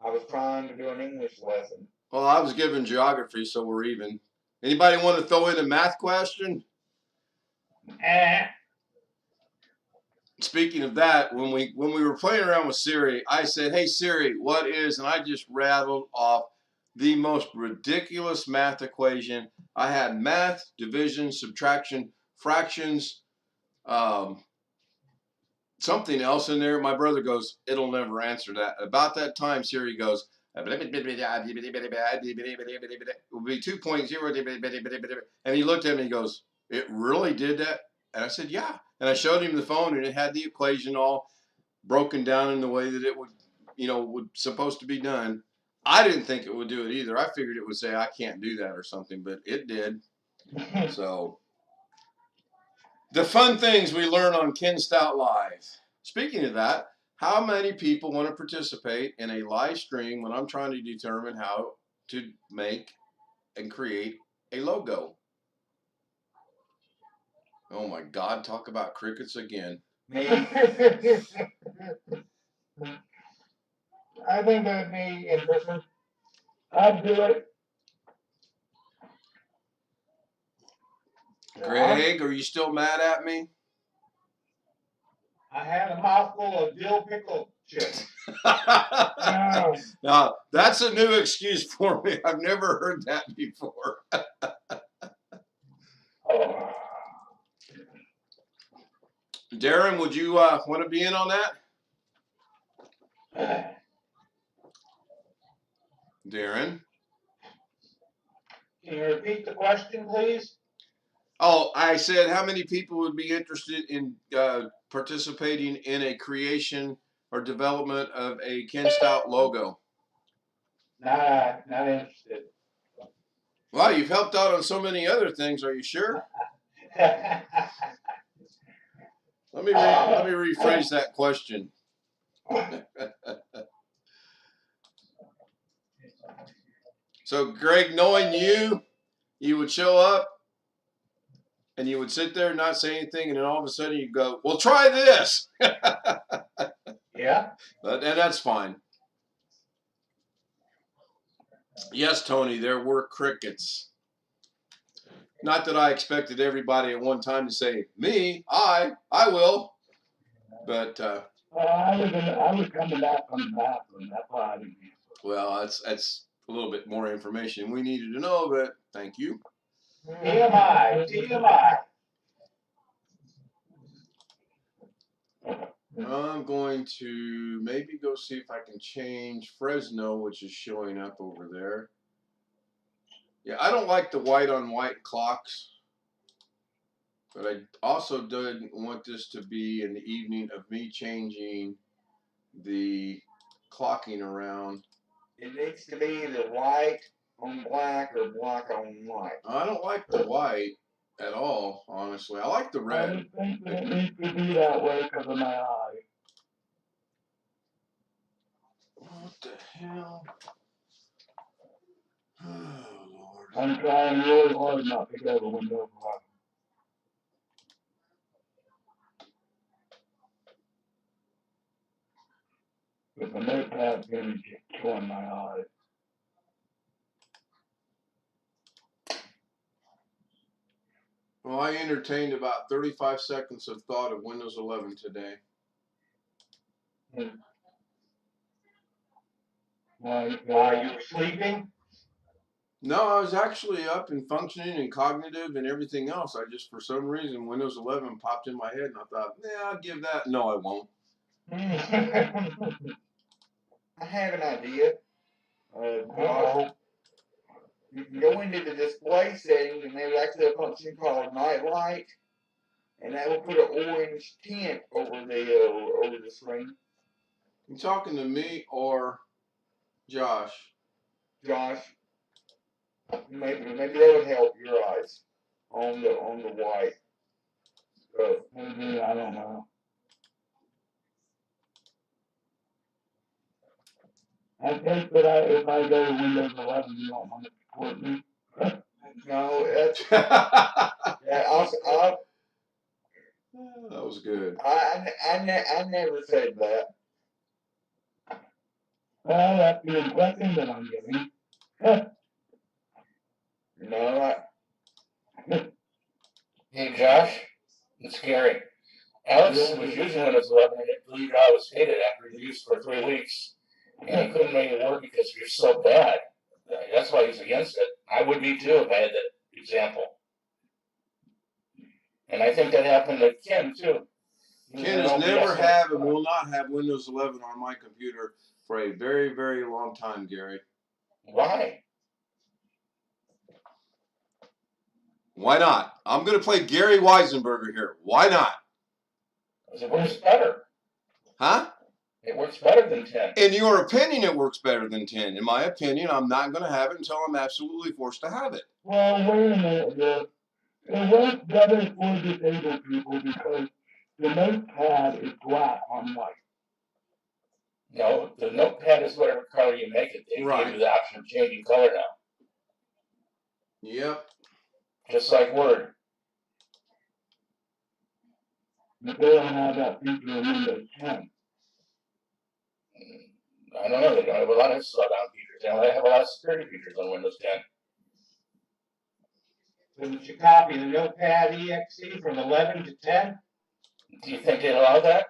I was trying to do an English lesson. Well, I was given geography, so we're even. Anybody want to throw in a math question? Speaking of that, when we were playing around with Siri, I said, "Hey Siri, what is?" And I just rattled off the most ridiculous math equation. I had math, division, subtraction, fractions, something else in there. My brother goes, "It'll never answer that." About that time, Siri goes, "It will be 2.0." And he looked at me and he goes, "It really did that?" And I said, "Yeah." And I showed him the phone, and it had the equation all broken down in the way that it would, would supposed to be done. I didn't think it would do it either. I figured it would say, "I can't do that" or something, but it did. So, the fun things we learn on Ken Stout Live. Speaking of that, how many people want to participate in a live stream when I'm trying to determine how to make and create a logo? Oh my God, talk about crickets again. I think that'd be interesting. I'd do it. Greg, are you still mad at me? I had a mouthful of dill pickle chips. Now, that's a new excuse for me. I've never heard that before. Darren, would you want to be in on that? Darren? Can you repeat the question, please? Oh, I said how many people would be interested in participating in a creation or development of a Ken Stout logo? Not interested. Well, you've helped out on so many other things. Are you sure? Let me rephrase that question. So, Greg, knowing you would show up and you would sit there and not say anything, and then all of a sudden you go, "Well, try this." Yeah. And that's fine. Yes, Tony, there were crickets. Not that I expected everybody at one time to say, "Me, I will," but I was coming back from the bathroom. That's why I didn't answer. well, that's a little bit more information we needed to know, but thank you. TMI. I'm going to maybe go see if I can change Fresno, which is showing up over there. Yeah, I don't like the white on white clocks, but I also didn't want this to be an evening of me changing the clocking around. It needs to be either white on black or black on white. I don't like the white at all, honestly. I like the I red. was thinking it needs to be that way because of my eye. What the hell? Oh, Lord. I'm trying really hard not to go to Windows 11. But the Notepad's going to just killing my eyes. Well, I entertained about 35 seconds of thought of Windows 11 today. While you were sleeping? No, I was actually up and functioning and cognitive and everything else. I just, for some reason, Windows 11 popped in my head and I thought, I'll give that. No, I won't. I have an idea. You can go into the display settings and there's actually a function called night light, and that will put an orange tint over the screen. You talking to me or Josh? Josh, maybe that would help your eyes on the white. Maybe, I don't know. I think that if I go to Windows 11, you don't want to support me. No, that's that was good. I never said that. Well, that's the impression that I'm getting. No, Hey Josh, it's Garrett. Alex was using Windows 11 and it believed I was hated after he used it for 3 weeks. And he couldn't make it work because you're so bad. That's why he's against it. I would be too if I had that example. And I think that happened to Ken too. Ken has never have and will not have Windows 11 on my computer for a very, very long time, Gary. Why? Why not? I'm going to play Gary Weisenberger here. Why not? Because it works better. Huh? It works better than 10. In your opinion, it works better than 10. In my opinion, I'm not going to have it until I'm absolutely forced to have it. Well, wait a minute. It works better for disabled people because the Notepad is black on white. No, the Notepad is whatever color you make it. They give you the option of changing color now. Yep. Just like Word. But they don't have that feature in Windows 10. I don't know. They don't have a lot of slowdown features. They only have a lot of security features on Windows 10. Didn't you copy the Notepad exe from 11 to 10? Do you think they'd allow that?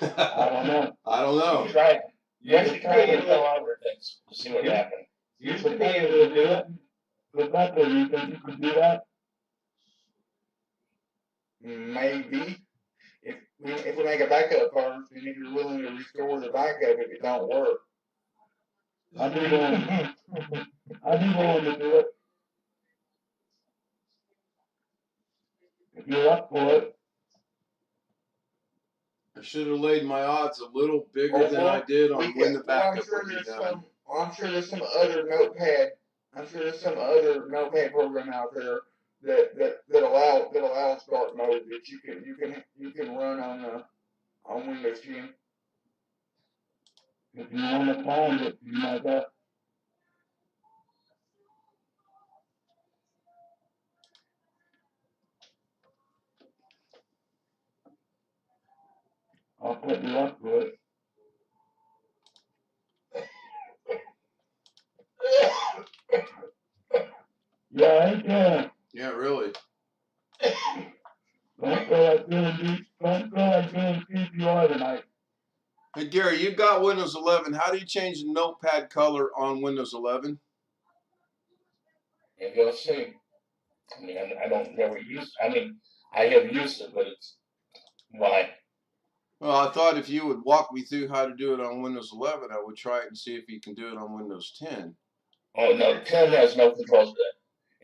I don't know. I don't know. Try it. You Used should to try be it able and to- all over things to see what happens. Used to be able to do it. Rebecca, you think you could do that? Maybe. If we make a backup first, and if you're willing to restore the backup if it don't work. I'd be willing. I'd be willing to do it. If you're up for it. I should have laid my odds a little bigger than I did on when the backup would be done. I'm sure there's some other notepad. I'm sure there's some other notepad program out there that allows dark mode that you can run on Windows 10. If you want to find it, you might have. I'll put you up for it. Yeah, I ain't kidding. Yeah, really. Don't feel like doing Teamviewer tonight. Hey, Gary, you got Windows 11. How do you change the notepad color on Windows 11? And you'll see. I mean, I don't never use. I mean, I have used it, but it's why. Well, I thought if you would walk me through how to do it on Windows 11, I would try it and see if you can do it on Windows 10. Oh no, 10 has no controls for that.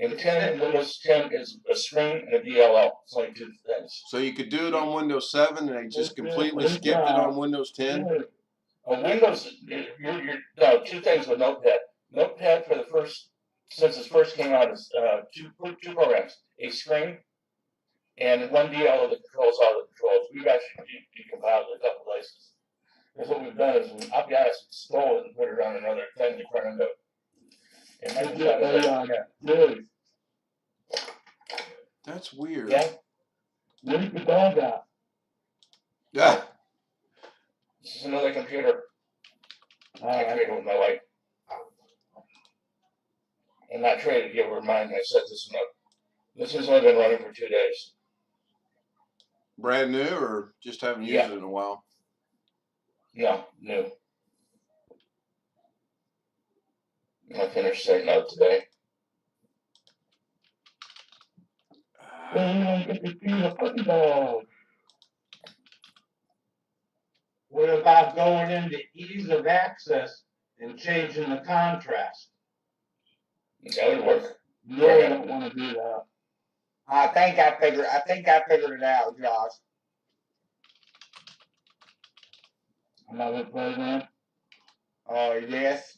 In 10, Windows 10 is a screen and a DLL. It's only two things. So you could do it on Windows 7 and they just completely skipped it on Windows 10? Windows, no, two things with Notepad. Notepad for the first, since it first came out, is two programs: a screen and one DLL that controls all the controls. We've actually decompiled it a couple places. Because what we've done is we, I'll be honest, stole it and put it on another thing to turn into. Really? That's weird. Yeah. Where's the dog at? Yeah. This is another computer. I traded with my wife. And not traded, give her mine. I set this one up. This has only been running for 2 days. Brand new or just haven't used it in a while? No, new. I finished setting up today. Then you don't get to see the puppy dog. What about going into ease of access and changing the contrast? That would work. No, I don't want to do that. I think I figured it out, Josh. Another program. Yes.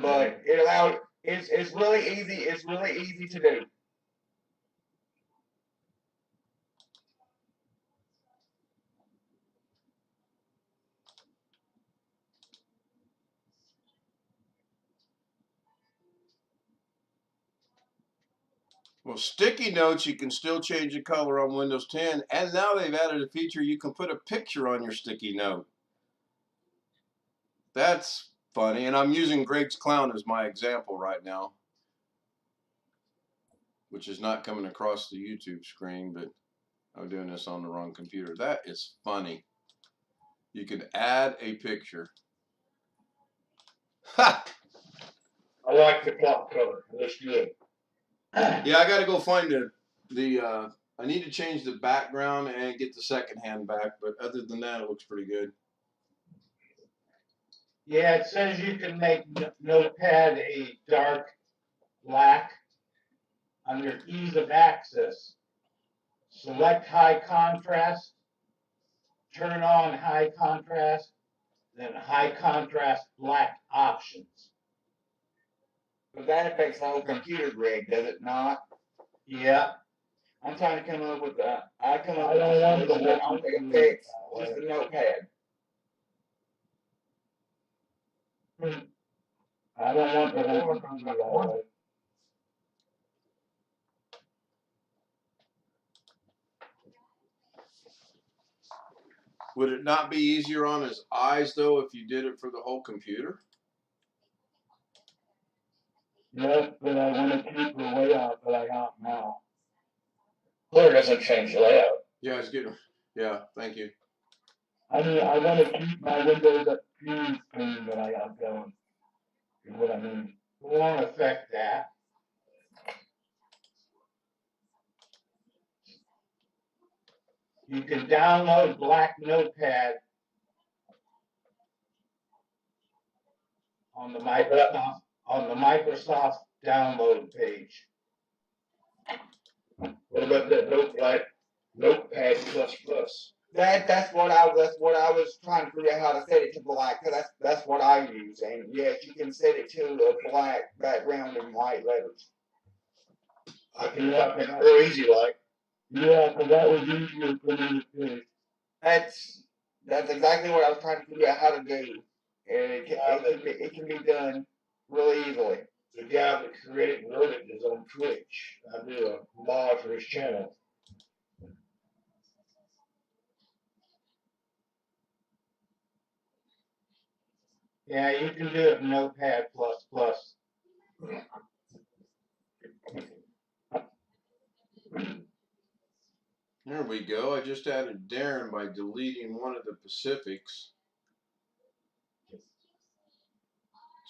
But it allowed. It's really easy. It's really easy to do. Well, sticky notes, you can still change the color on Windows 10, and now they've added a feature you can put a picture on your sticky note. That's funny, and I'm using Greg's Clown as my example right now, which is not coming across the YouTube screen, but I'm doing this on the wrong computer. That is funny. You can add a picture. Ha! I like the clock color. That's good. Yeah, I got to go find I need to change the background and get the second hand back, but other than that, it looks pretty good. Yeah, it says you can make Notepad a dark black under ease of access. Select high contrast, turn on high contrast, then high contrast black options. But that affects the whole computer, Greg, does it not? Yeah. I'm trying to come up with that. I don't want the solution that whole only computer affects that way. just the notepad. I don't want the whole computer that way. Would it not be easier on his eyes, though, if you did it for the whole computer? Yes, but I want to keep the layout that I got now. Clear doesn't change the layout. Yeah, it's getting. Yeah, thank you. I mean, I want to keep my Windows XP screen that I got going. Is what I mean. It won't affect that. You can download Black Notepad on the Microsoft download page. What about that Notepad plus? That's what I was trying to figure out how to set it to black, because that's what I use. And yes, you can set it to a black background and white letters. I can cut that real easy like. Yeah, because that was easier for me to do. That's exactly what I was trying to figure out how to do. And it can be done really easily. The guy that created and wrote it is on Twitch. I do a mod for his channel. Yeah, you can do it in Notepad++. There we go. I just added Darren by deleting one of the Pacifics.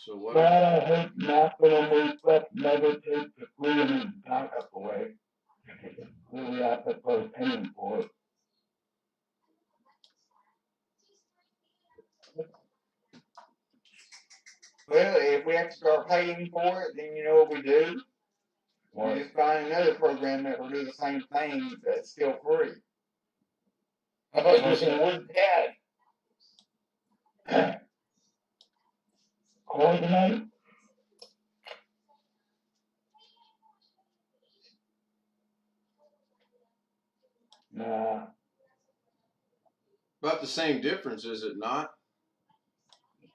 So what? But I hate maximum request never takes the freedom and backup away. We have to start paying for it. Well, if we have to start paying for it, then you know what we do? We just find another program that will do the same thing that's still free. How about using Notepad? Coordinate? Nah. About the same difference, is it not?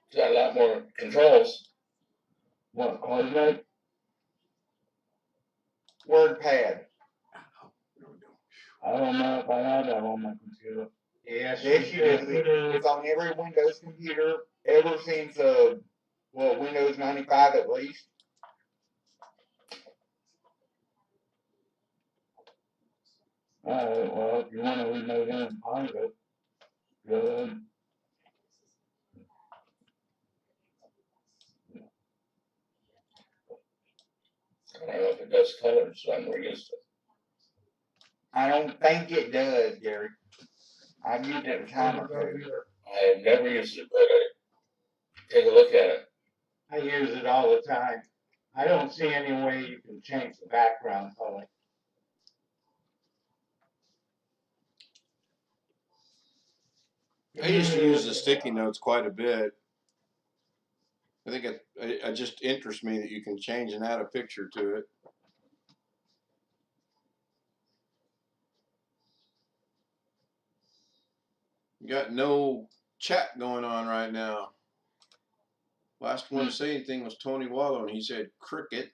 It's got a lot more controls. What, coordinate? WordPad. I don't know if I have that on my computer. Yes, Yes, you do. It's on every Windows computer ever since Windows 95 at least. Alright, well, if you want to remote in and find it, go ahead. I don't know if it does colors, so I'm more used to it. I don't think it does, Gary. I've used it a time or two. I have never used it, but take a look at it. I use it all the time. I don't see any way you can change the background color. I used to use the sticky notes quite a bit. I think it just interests me that you can change and add a picture to it. You got no chat going on right now. Last one to say anything was Tony Wallow, and he said cricket,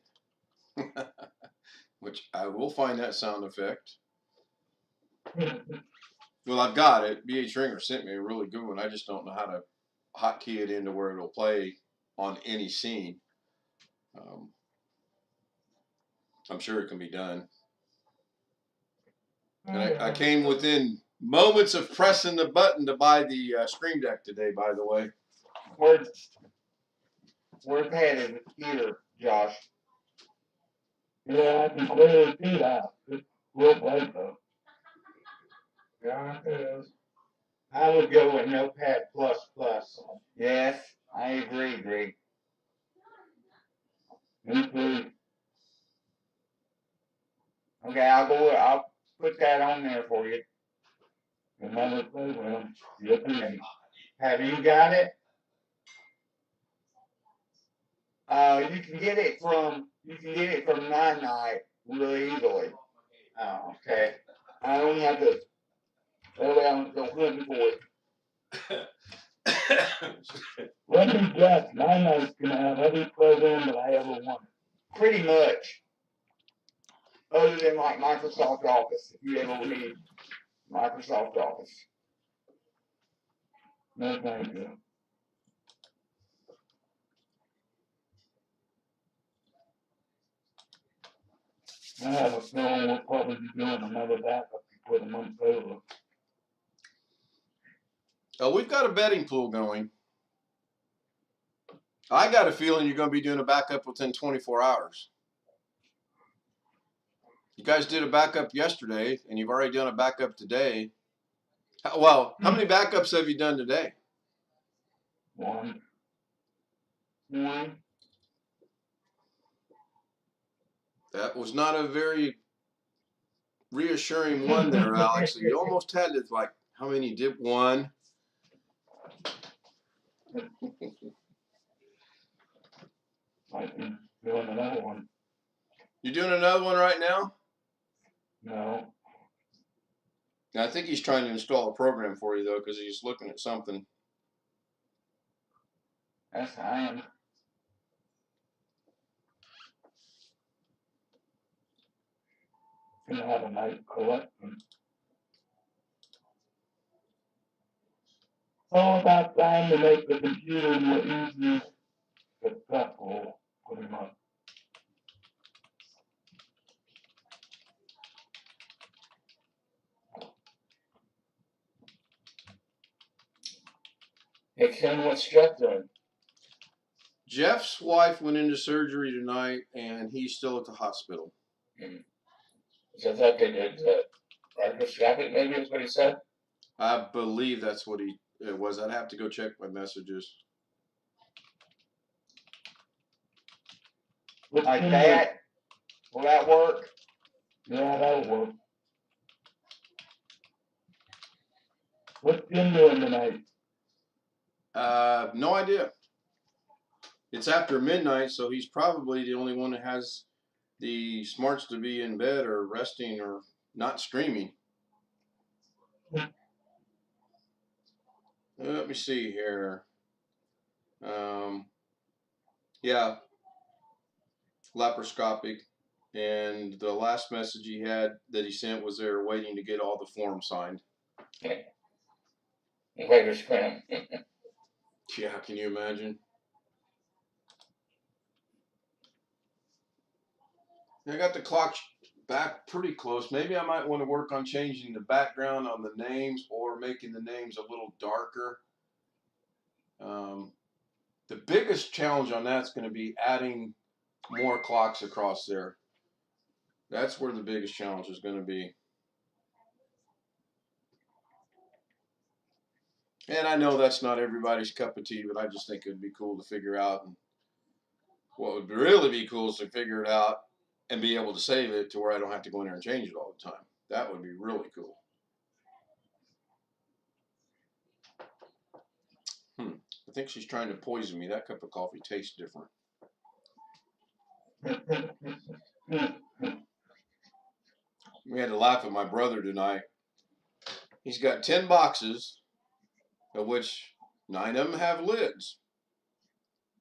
which I will find that sound effect. Well, I've got it. B.H. Ringer sent me a really good one. I just don't know how to hotkey it into where it'll play on any scene. I'm sure it can be done. And I came within moments of pressing the button to buy the Stream Deck today, by the way. WordPad is here, Josh. Yeah, I can clearly see that. It's real bright though. Yeah, it is. I would go with Notepad++. Yes, I agree, Greg. Me too. Okay, I'll put that on there for you. Another program. Yes, indeed. Have you got it? You can get it from Nine Night really easily. Oh, okay. I only have to. That way I don't go hunting for it. Let me guess, my night's gonna have every program that I ever wanted. Pretty much. Other than like Microsoft Office, if you ever need Microsoft Office. No thank you. I have a feeling we'll probably be doing another backup before the month's over. We've got a betting pool going. I got a feeling you're going to be doing a backup within 24 hours. You guys did a backup yesterday, and you've already done a backup today. Well, how many backups have you done today? One. That was not a very reassuring one there, Alex. You almost had it like, how many did one? Might be doing another one. You're doing another one right now? No. I think he's trying to install a program for you, though, because he's looking at something. Yes, I am. Gonna have a night collecting. All about time to make the computer more easy, successful, pretty much. Hey, Ken, what's Jeff doing? Jeff's wife went into surgery tonight, and he's still at the hospital. So I thought they did arthroscopic, maybe is what he said? I believe that's what it was. I'd have to go check my messages. Like that? Will that work? Yeah, that'll work. What's Jim doing tonight? No idea. It's after midnight, so he's probably the only one that has the smarts to be in bed or resting or not streaming. Let me see here. Yeah, laparoscopic. And the last message he had that he sent was they're waiting to get all the forms signed. Okay. Writer's cramp. Yeah, can you imagine? I got the clock back pretty close. Maybe I might want to work on changing the background on the names or making the names a little darker. The biggest challenge on that is going to be adding more clocks across there. That's where the biggest challenge is going to be. And I know that's not everybody's cup of tea, but I just think it would be cool to figure out. And what would really be cool is to figure it out and be able to save it to where I don't have to go in there and change it all the time. That would be really cool. I think she's trying to poison me. That cup of coffee tastes different. We had to laugh at my brother tonight. He's got 10 boxes, of which 9 of them have lids.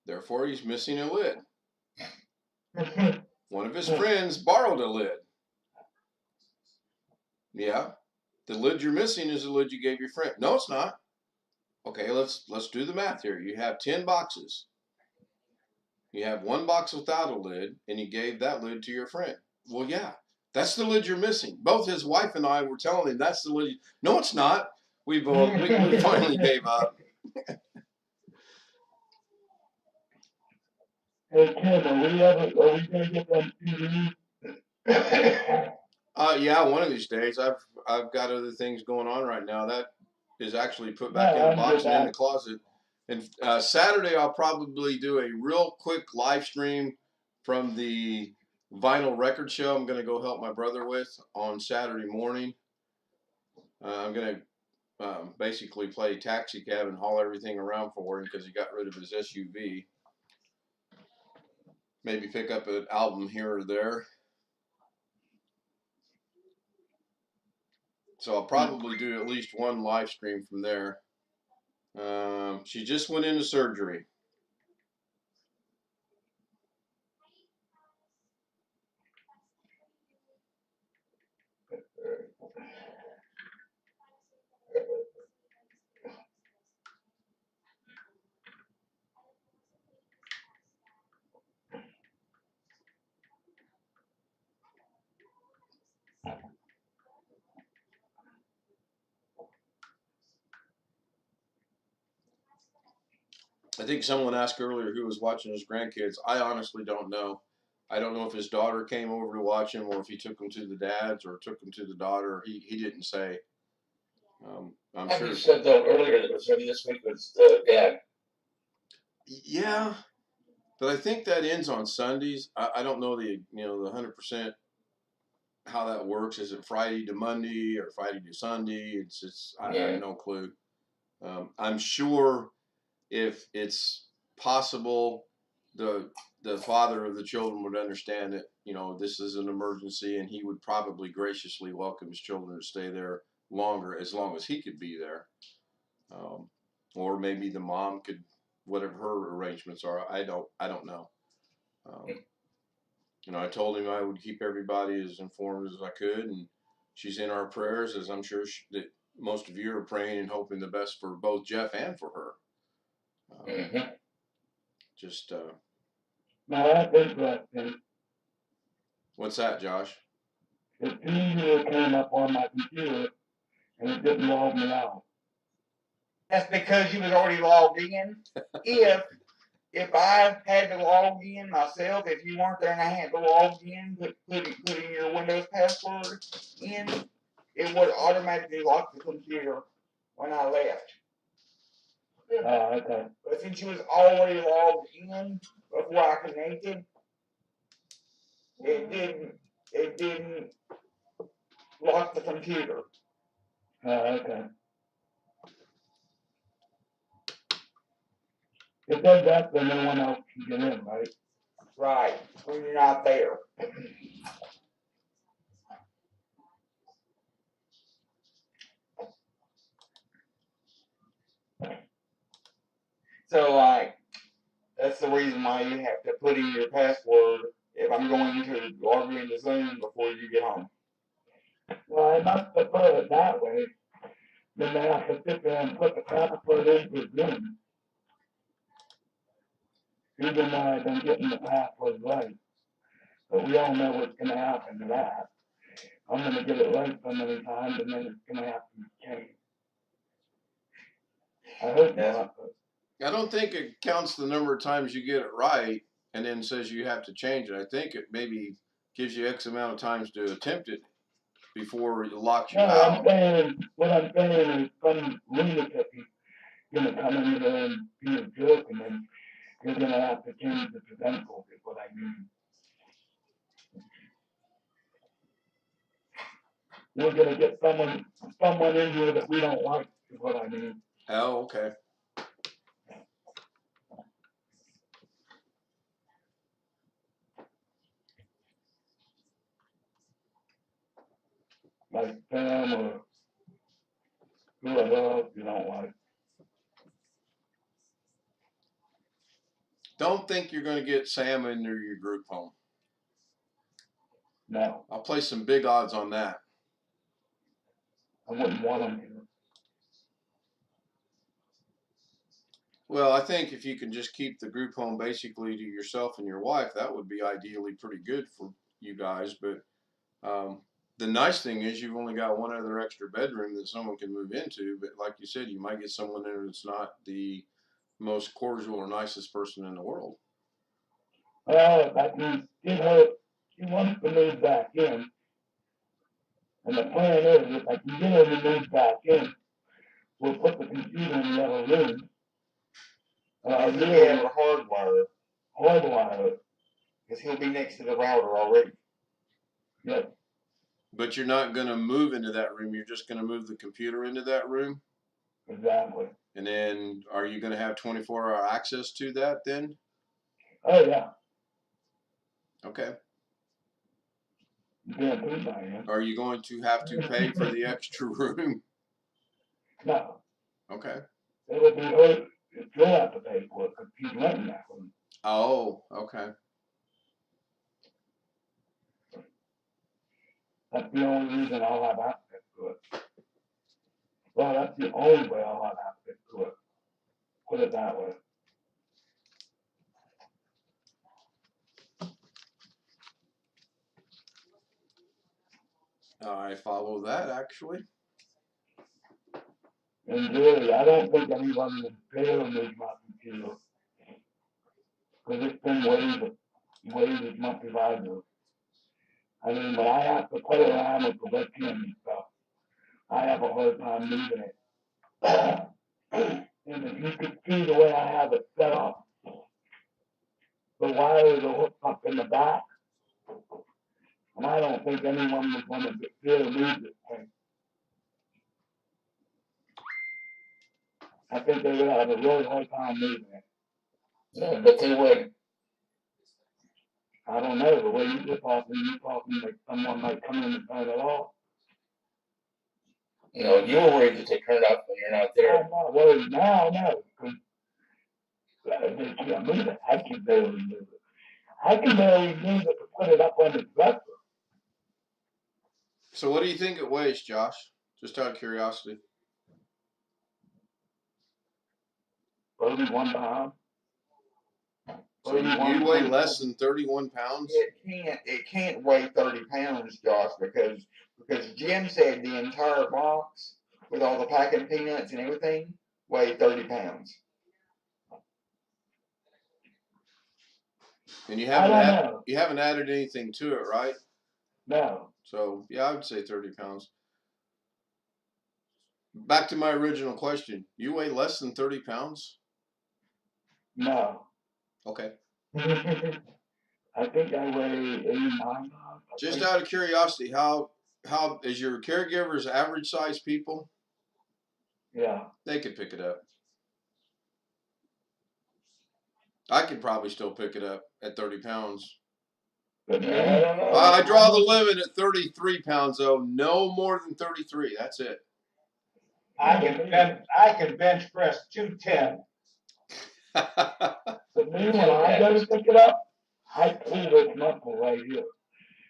Therefore, he's missing a lid. One of his friends borrowed a lid. Yeah, the lid you're missing is the lid you gave your friend. No, it's not. Okay, let's do the math here. You have 10 boxes. You have 1 box without a lid, and you gave that lid to your friend. Well, yeah, that's the lid you're missing. Both his wife and I were telling him that's the lid. No, it's not. We finally gave up. Hey, Kim, are we gonna get them TVs? Yeah, one of these days. I've got other things going on right now. That is actually put back in a box and in the closet. And Saturday I'll probably do a real quick live stream from the vinyl record show I'm going to go help my brother with on Saturday morning. I'm going to basically play taxi cab and haul everything around for him because he got rid of his SUV. Maybe pick up an album here or there. So I'll probably do at least one live stream from there. She just went into surgery. I think someone asked earlier who was watching his grandkids. I honestly don't know. I don't know if his daughter came over to watch him or if he took them to the dad's or took them to the daughter. He didn't say. I'm sure. You said though earlier that it was maybe this week was the dad. Yeah, but I think that ends on Sundays. I don't know the 100% how that works. Is it Friday to Monday or Friday to Sunday? I have no clue. I'm sure if it's possible, the father of the children would understand that this is an emergency, and he would probably graciously welcome his children to stay there longer, as long as he could be there. Or maybe the mom could, whatever her arrangements are. I don't know. I told him I would keep everybody as informed as I could, and she's in our prayers, as I'm sure that most of you are praying and hoping the best for both Jeff and for her. Just Now that's interesting. What's that, Josh? The Teamviewer came up on my computer and it didn't log me out. That's because you was already logged in. If I had to log in myself, if you weren't there and I had to log in, putting your Windows password in, it would automatically lock the computer when I left. Okay. But since you was already logged in before I connected, it didn't lock the computer. Okay. It does that so no one else can get in, right? Right, when you're not there. So, that's the reason why you have to put in your password if I'm going to log into Zoom before you get home. Well, I must prefer it that way. Then they have to sit there and put the password into Zoom. Even though I've been getting the password right. But we all know what's going to happen to that. I'm going to get it right so many times and then it's going to have to be changed. I hope not. I don't think it counts the number of times you get it right and then says you have to change it. I think it maybe gives you X amount of times to attempt it before it locks you out. What I'm saying is some lunatic is going to come in there and be a jerk, and then you're going to have to change the credentials, is what I mean. We're going to get someone in here that we don't like, is what I mean. Oh, okay. Like Sam or whoever else you don't like. Don't think you're going to get Sam into your group home. No. I'll place some big odds on that. I wouldn't want him here. Well, I think if you can just keep the group home basically to yourself and your wife, that would be ideally pretty good for you guys. But the nice thing is you've only got one other extra bedroom that someone can move into. But like you said, you might get someone there that's not the most cordial or nicest person in the world. Well, I can get her, she wants to move back in. And the plan is, if I can get her to move back in, we'll put the computer in the other room. Yeah, hardwire. Hardwire. Because he'll be next to the router already. Yep. But you're not going to move into that room. You're just going to move the computer into that room. Exactly. And then are you going to have 24-hour access to that then? Oh, yeah. Okay. Yeah, please, I am. Are you going to have to pay for the extra room? No. Okay. It'll be her. You'll have to pay for it because she's renting that room. Oh, okay. That's the only reason I'll have access to it. Well, that's the only way I'll have access to it. Put it that way. I follow that, actually. And really, I don't think anyone would dare move my computer. Because it's been ways as much as I do. I mean, when I have to play around with the webcam and stuff, I have a hard time moving it. And if you could see the way I have it set up, the wires are hooked up in the back, and I don't think anyone would want to get there to move this thing. I think they would have a really hard time moving it. Yeah, but they would. I don't know, the way you're talking like someone might come in and turn it off. You know, you were worried that they turn it off when you're not there. I'm not worried now, no, because they can't move it. I can barely move it. I can barely move it to put it up on the dresser. So what do you think it weighs, Josh? Just out of curiosity. 31 pounds. So you weigh less than 31 pounds? It can't weigh 30 pounds, Josh, because Jim said the entire box with all the packing peanuts and everything weighed 30 pounds. And you haven't added anything to it, right? No. So yeah, I would say 30 pounds. Back to my original question. You weigh less than 30 pounds? No. Okay. I think I weigh 89 pounds. Just out of curiosity, how is your caregivers average size people? Yeah. They could pick it up. I could probably still pick it up at 30 pounds. I draw the limit at 33 pounds, though. No more than 33. That's it. I can bench press 210. But me, when I go to pick it up, I pull this muscle right here.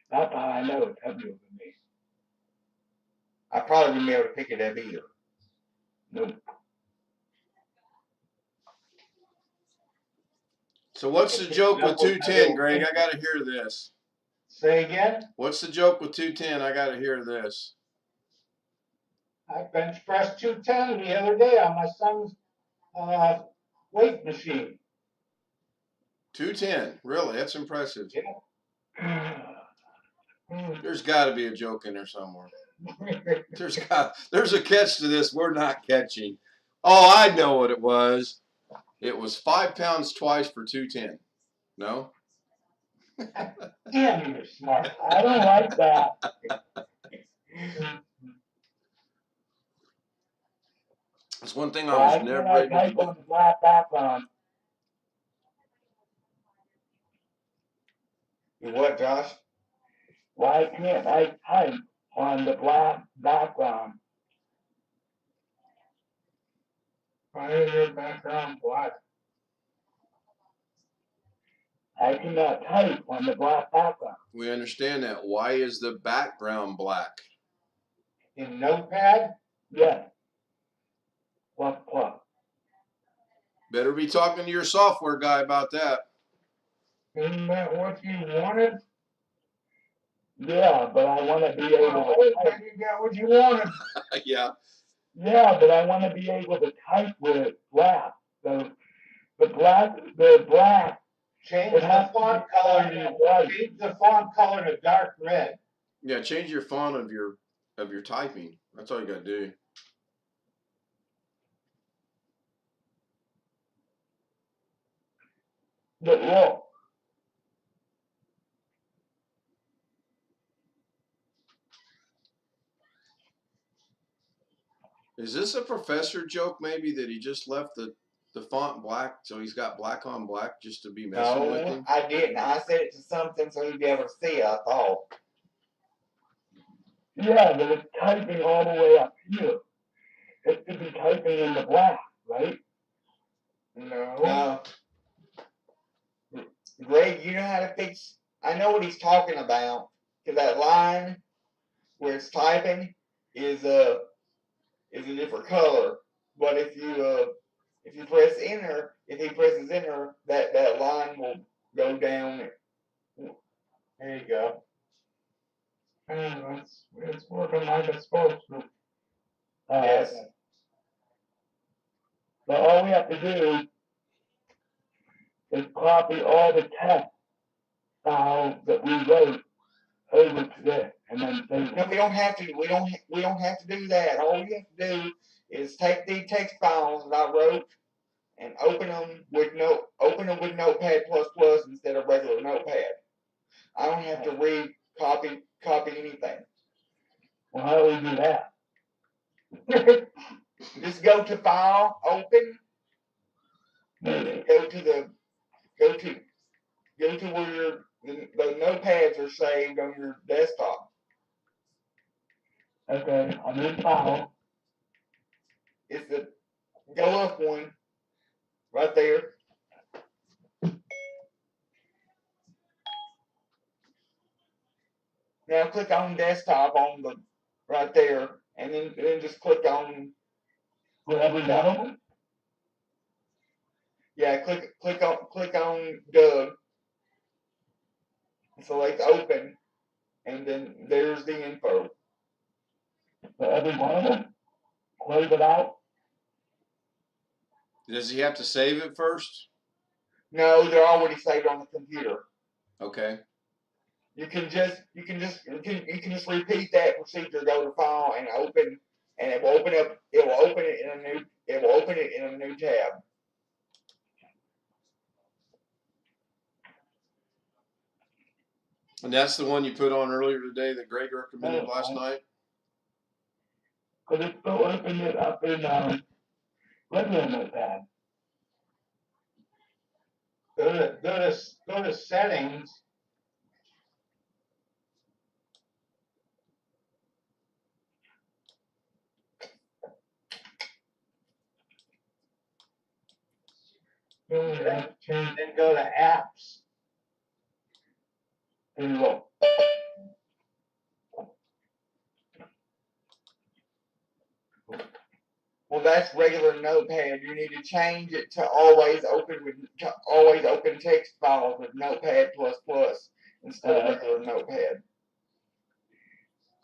That's how I know it's heavier than me. I probably wouldn't be able to pick it up either. Nope. So what's the joke with 210, Greg? I got to hear this. Say again? What's the joke with 210? I got to hear this. I bench pressed 210 the other day on my son's weight machine. 210, really? That's impressive. Yeah. There's got to be a joke in there somewhere. There's a catch to this we're not catching. Oh, I know what it was. It was 5 pounds twice for 210. No? Damn, you're smart. I don't like that. That's one thing I was never able to do. On the black background. What, Josh? Why can't I type on the black background? Why is your background black? I cannot type on the black background. We understand that. Why is the background black? In Notepad? Yes. Plus. Better be talking to your software guy about that. Isn't that what you wanted? Yeah, but I want to be able to type. You got what you wanted. Yeah. Yeah, but I want to be able to type with it black. So the black. Change the font color to dark red. Yeah, change your font of your typing. That's all you got to do. But look. Is this a professor joke maybe that he just left the font black so he's got black on black just to be messing with him? I didn't. I said it to something so he'd be able to see it, I thought. Yeah, but it's typing all the way up here. It should be typing in the black, right? No. Greg, you know how to fix... I know what he's talking about. Because that line where it's typing is a different color. But if you press enter, if he presses enter, that line will go down. There you go. And it's working like it's supposed to. Yes. Okay. But all we have to do is copy all the text files that we wrote over to this, and then save No, it. we don't have to. We don't have to do that. All you have to do is take the text files that I wrote and open them with Notepad instead of regular Notepad. I don't have to copy anything. Well, how do we do that? Just go to File, Open, Maybe. go to where the notepads are saved on your desktop. Okay, I'm in file. It's the go up one right there. Now click on desktop on the right there, and then just click on For every one of them? click on Doug. Select open, and then there's the info. For every one of them? Close it out? Does he have to save it first? No, they're already saved on the computer. Okay. You can just repeat that procedure. Go to File and Open, and it will open up. It will open it in a new tab. And that's the one you put on earlier today that Greg recommended last night? Because it's still open it up in regular Notepad. Go to settings. Then go to apps. And look. Well, that's regular Notepad. You need to change it to always open text files with Notepad instead of regular Notepad.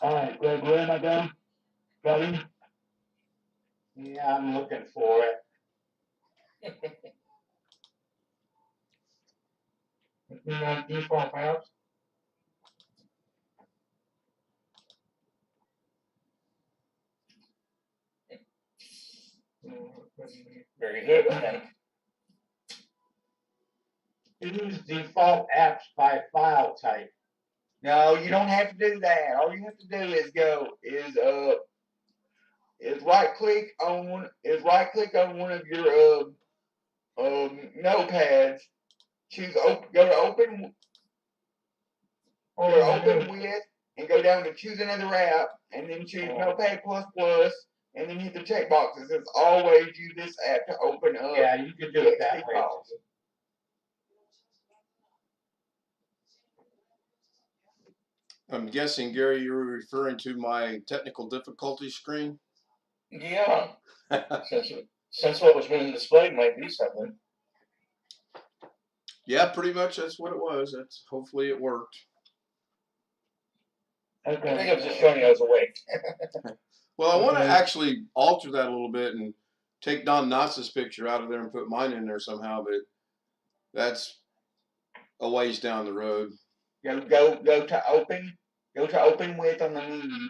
All right, Greg, where am I going? Got him? Yeah, I'm looking for it. Default apps. Very good, I think. Use default apps by file type. No, you don't have to do that. All you have to do is right click on one of your notepads. Go to open with, and go down to choose another app, and then choose Notepad and then hit the check box. It says always use this app to open up. Yeah, you can do it that way. files. I'm guessing, Gary, you were referring to my technical difficulty screen? Yeah. Since what was being displayed might be something. Yeah, pretty much that's what it was. Hopefully it worked. Okay. I think I was just showing you I was awake. Well, I want to actually alter that a little bit and take Don Knotts' picture out of there and put mine in there somehow, but that's a ways down the road. Go to open. Go to open with on the menu.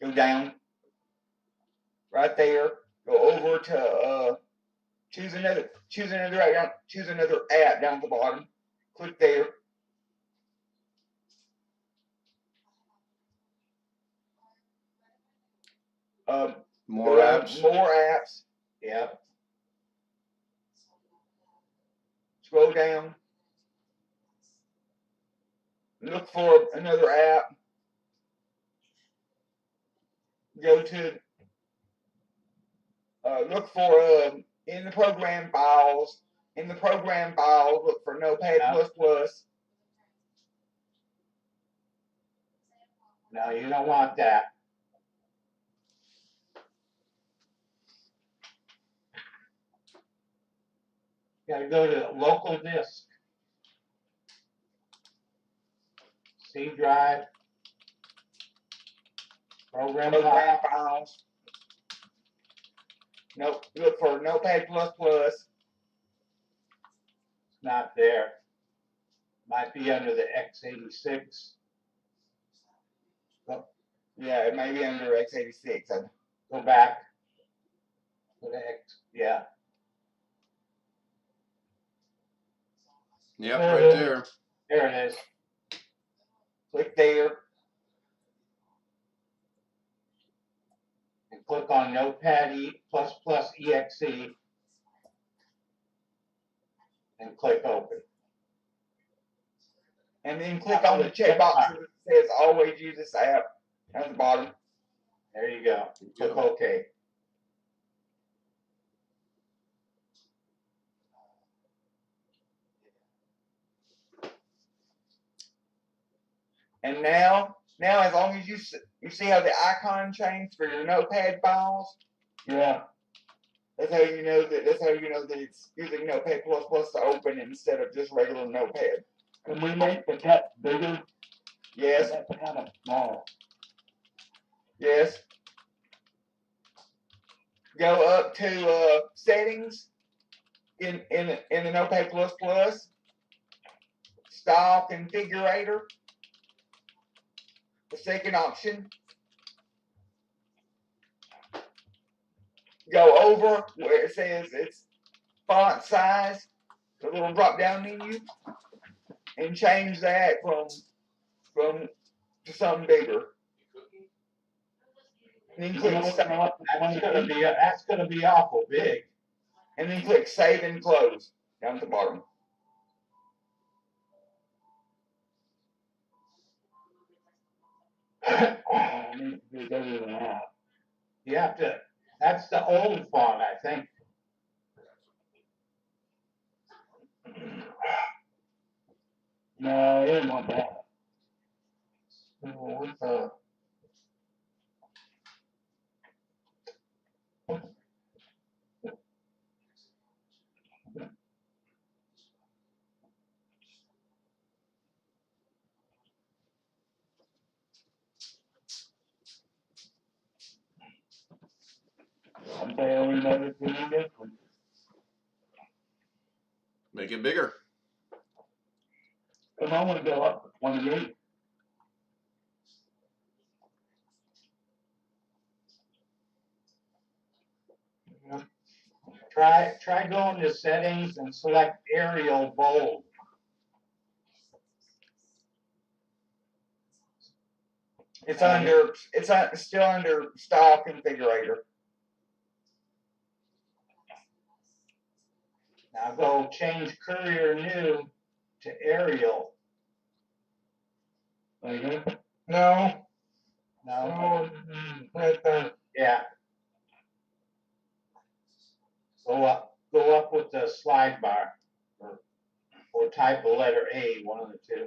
Go down. Right there. Go over to choose another app down at the bottom. Click there. More apps. More apps. Yep. Scroll down. Look for another app. Go to look for in the program files. In the program files, look for Notepad++. No, you don't want that. You gotta go to local disk. C drive. Program Files. Nope. Look for Notepad++. not there. Might be under the X86. Yeah, it may be under X86. Go back to the X. Yeah. Yep, right there. There it is. Click there. And click on Notepad ++exe and click open. And then click on the checkbox that says always use this app at the bottom. There you go. Click OK. And now as long as you see how the icon changed for your Notepad files, Yeah. that's how you know that it's using Notepad++ to open instead of just regular Notepad. Can we make the text bigger? Yes. That's kind of small. Yes. Go up to settings in the Notepad++. Style configurator. The second option. Go over where it says it's font size, the little drop down menu, and change that from to something bigger. And then click That's gonna be awful big. And then click save and close down at the bottom. It needs to be bigger than that. You have to. That's the old font, I think. No, I didn't want that. I'm barely noticing any difference. Make it bigger. Because I want to go up to 28. Try going to settings and select Arial bold. It's still under style configurator. Now go change Courier New to Arial. Okay. No. Right there. Yeah. Go up with the slide bar, or type the letter A, one of the two.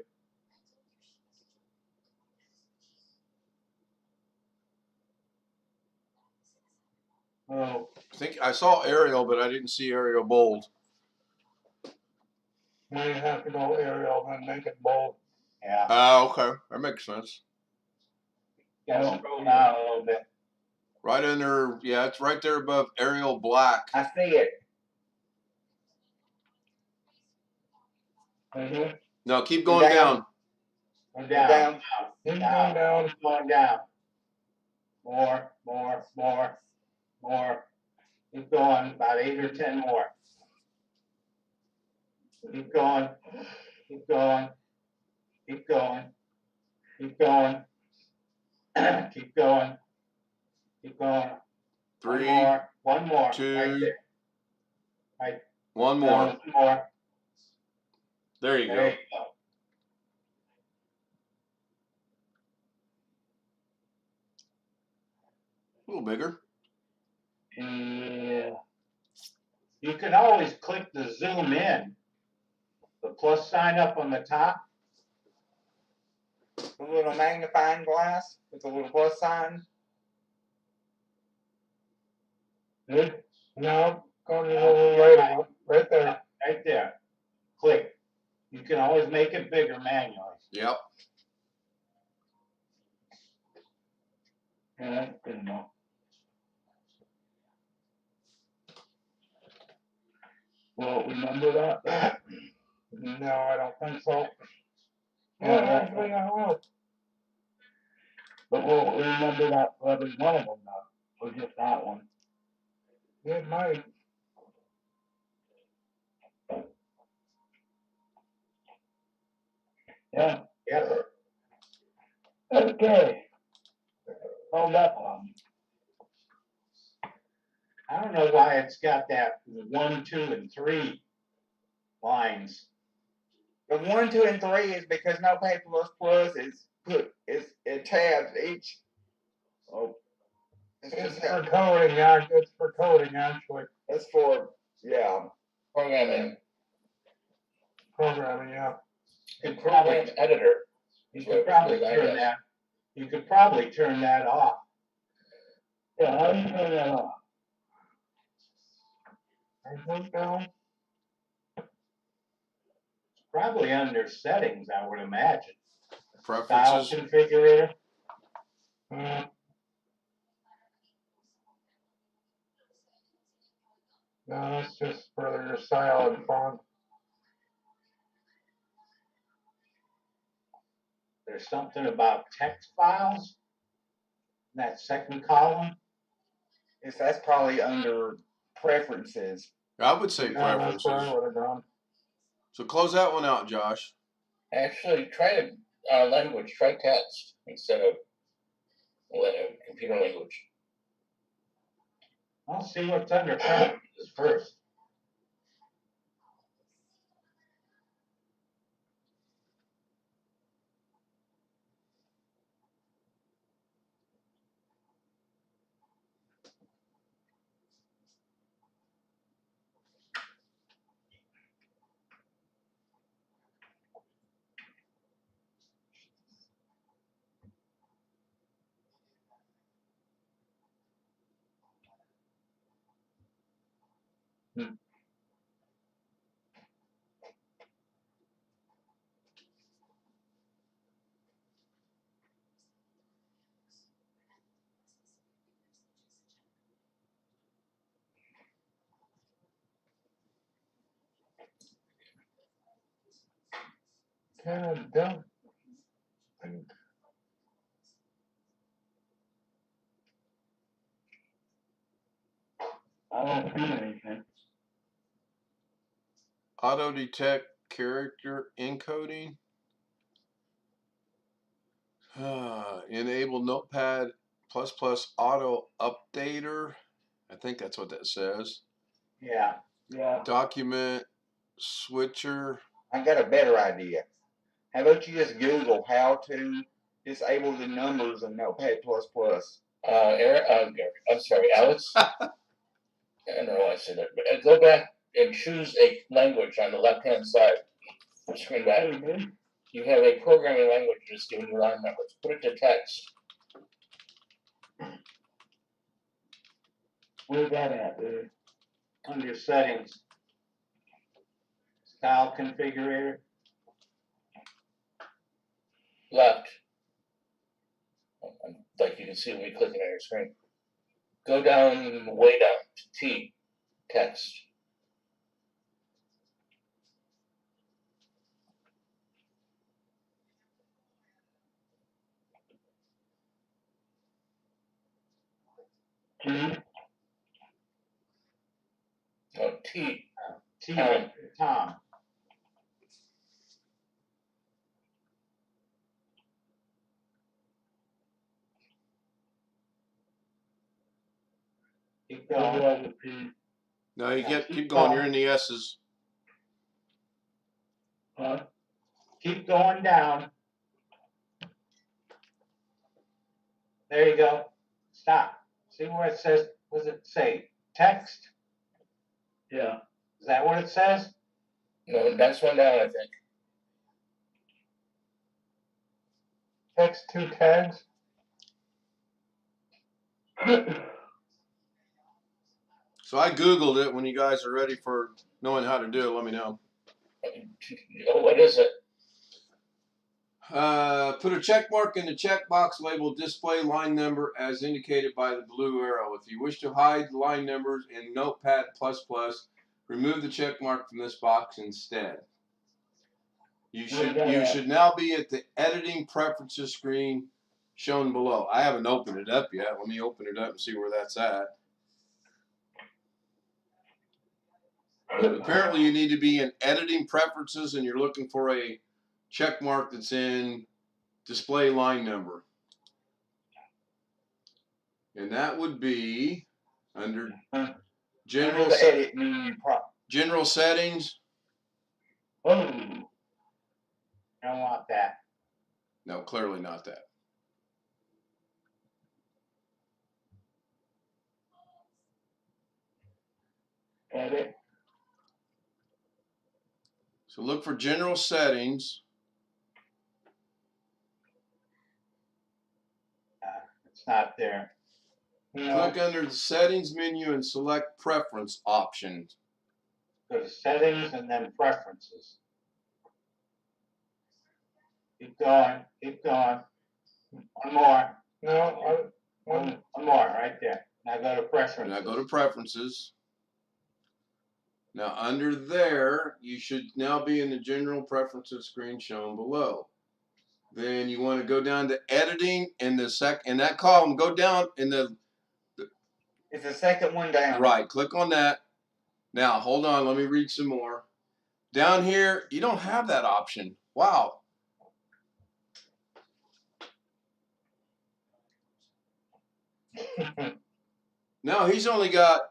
Oh, I think I saw Arial, but I didn't see Arial bold. We have to go Arial and make it bold. Yeah. Okay, that makes sense. Gotta scroll down a little bit. Right under, yeah, it's right there above Arial black. I see it. okay. No, keep going down. Go down. Down. Keep going down. Keep going down. More. Keep going, about 8 or 10 more. Keep going. Keep going. Keep going. Keep going. Keep going. Keep going. 3, One more. 2, Right there. Right. one more. One more. There you There go. you go. A little bigger. Yeah. You can always click the zoom in. The plus sign up on the top. The little magnifying glass with the little plus sign. Good. No, go to the little right there. Right there. Click. You can always make it bigger manually. Yep. Yeah, that's good enough. Well, remember that? No, I don't think so. Yeah, Actually, I will. But we'll remember that for every one of them now, or just that one. It might. Yeah. Yes. Okay. Hold up on. I don't know why it's got that 1, 2, and 3 lines. The 1, 2, and 3 is because Notepad is tabs each. Oh, It's It's just for coding, yeah. It's for coding, actually. it's for Programming. Programming, yeah. You could probably, Program editor. you could probably turn that. You could probably turn that off. yeah, how do you turn that off? I think so. Probably under settings, I would imagine. Style Preferences. configurator. No, that's just for your style and font. There's something about text files. In that second column. that's probably under preferences. I would say Yeah, that's what I preferences. would have done. So close that one out, Josh. Actually, try language. Try text instead of computer language. I'll see what's under preferences first. Kind of don't think. I don't see anything. Auto detect character encoding. Enable Notepad auto updater. I think that's what that says. Yeah. Yeah. Document switcher. I got a better idea. How about you just Google how to disable the numbers in Notepad++? I'm sorry, Alex. I don't know why I said that, but go back and choose a language on the left-hand side. Screen back. You have a programming language just giving you line numbers. Put it to text. Where's that at, dude? Under settings. Style configurator. Left. Like you can see when you're clicking on your screen. Go down, way down to T, text. G. No, T. Tom. Keep going. No, you Yeah, keep going. You're in the S's. Huh? Keep going down. There you go. Stop. See where it says, what does it say? Text? Yeah. Is that what it says? No, next one down, I think. Text 2 tags. So I Googled it. When you guys are ready for knowing how to do it, let me know. Oh, what is it? Put a check mark in the checkbox labeled display line number as indicated by the blue arrow. If you wish to hide line numbers in Notepad++, remove the check mark from this box instead. You should now be at the editing preferences screen shown below. I haven't opened it up yet. Let me open it up and see where that's at. But apparently you need to be in editing preferences and you're looking for a check mark that's in display line number. And that would be under general edit menu. General settings. Oh, don't want that. No, clearly not that. Edit. So look for general settings. It's not there. Click under the settings menu and select preference options. Go to settings and then preferences. Keep going, keep going. One more. No, One more, right there. Now go to preferences. Now go to preferences. Now under there, you should now be in the general preferences screen shown below. Then you want to go down to editing in that column. Go down in the It's the second one down. right. Click on that. Now hold on. Let me read some more. Down here, you don't have that option. Wow. No, he's only got,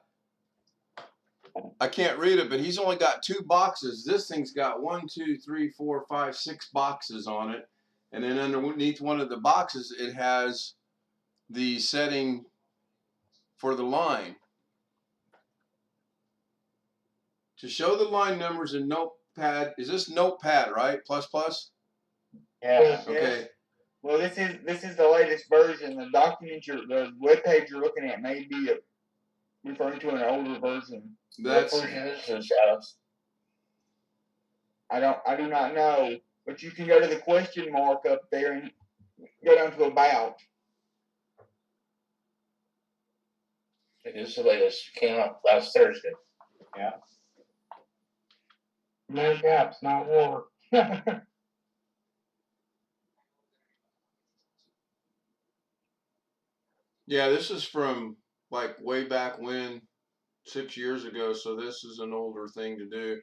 I can't read it, but he's only got 2 boxes. This thing's got 1, 2, 3, 4, 5, 6 boxes on it. And then underneath one of the boxes, it has the setting for the line. To show the line numbers in Notepad, is this Notepad, right? Plus plus? Yes. Okay. Well, this is the latest version. The web page you're looking at may be referring to an older version. That's What version is this, Alex? I do not know, but you can go to the question mark up there and go down to about. This is the latest. Came out last Thursday. Yeah. make apps, not war. yeah, this is from like way back when, 6 years ago, so this is an older thing to do.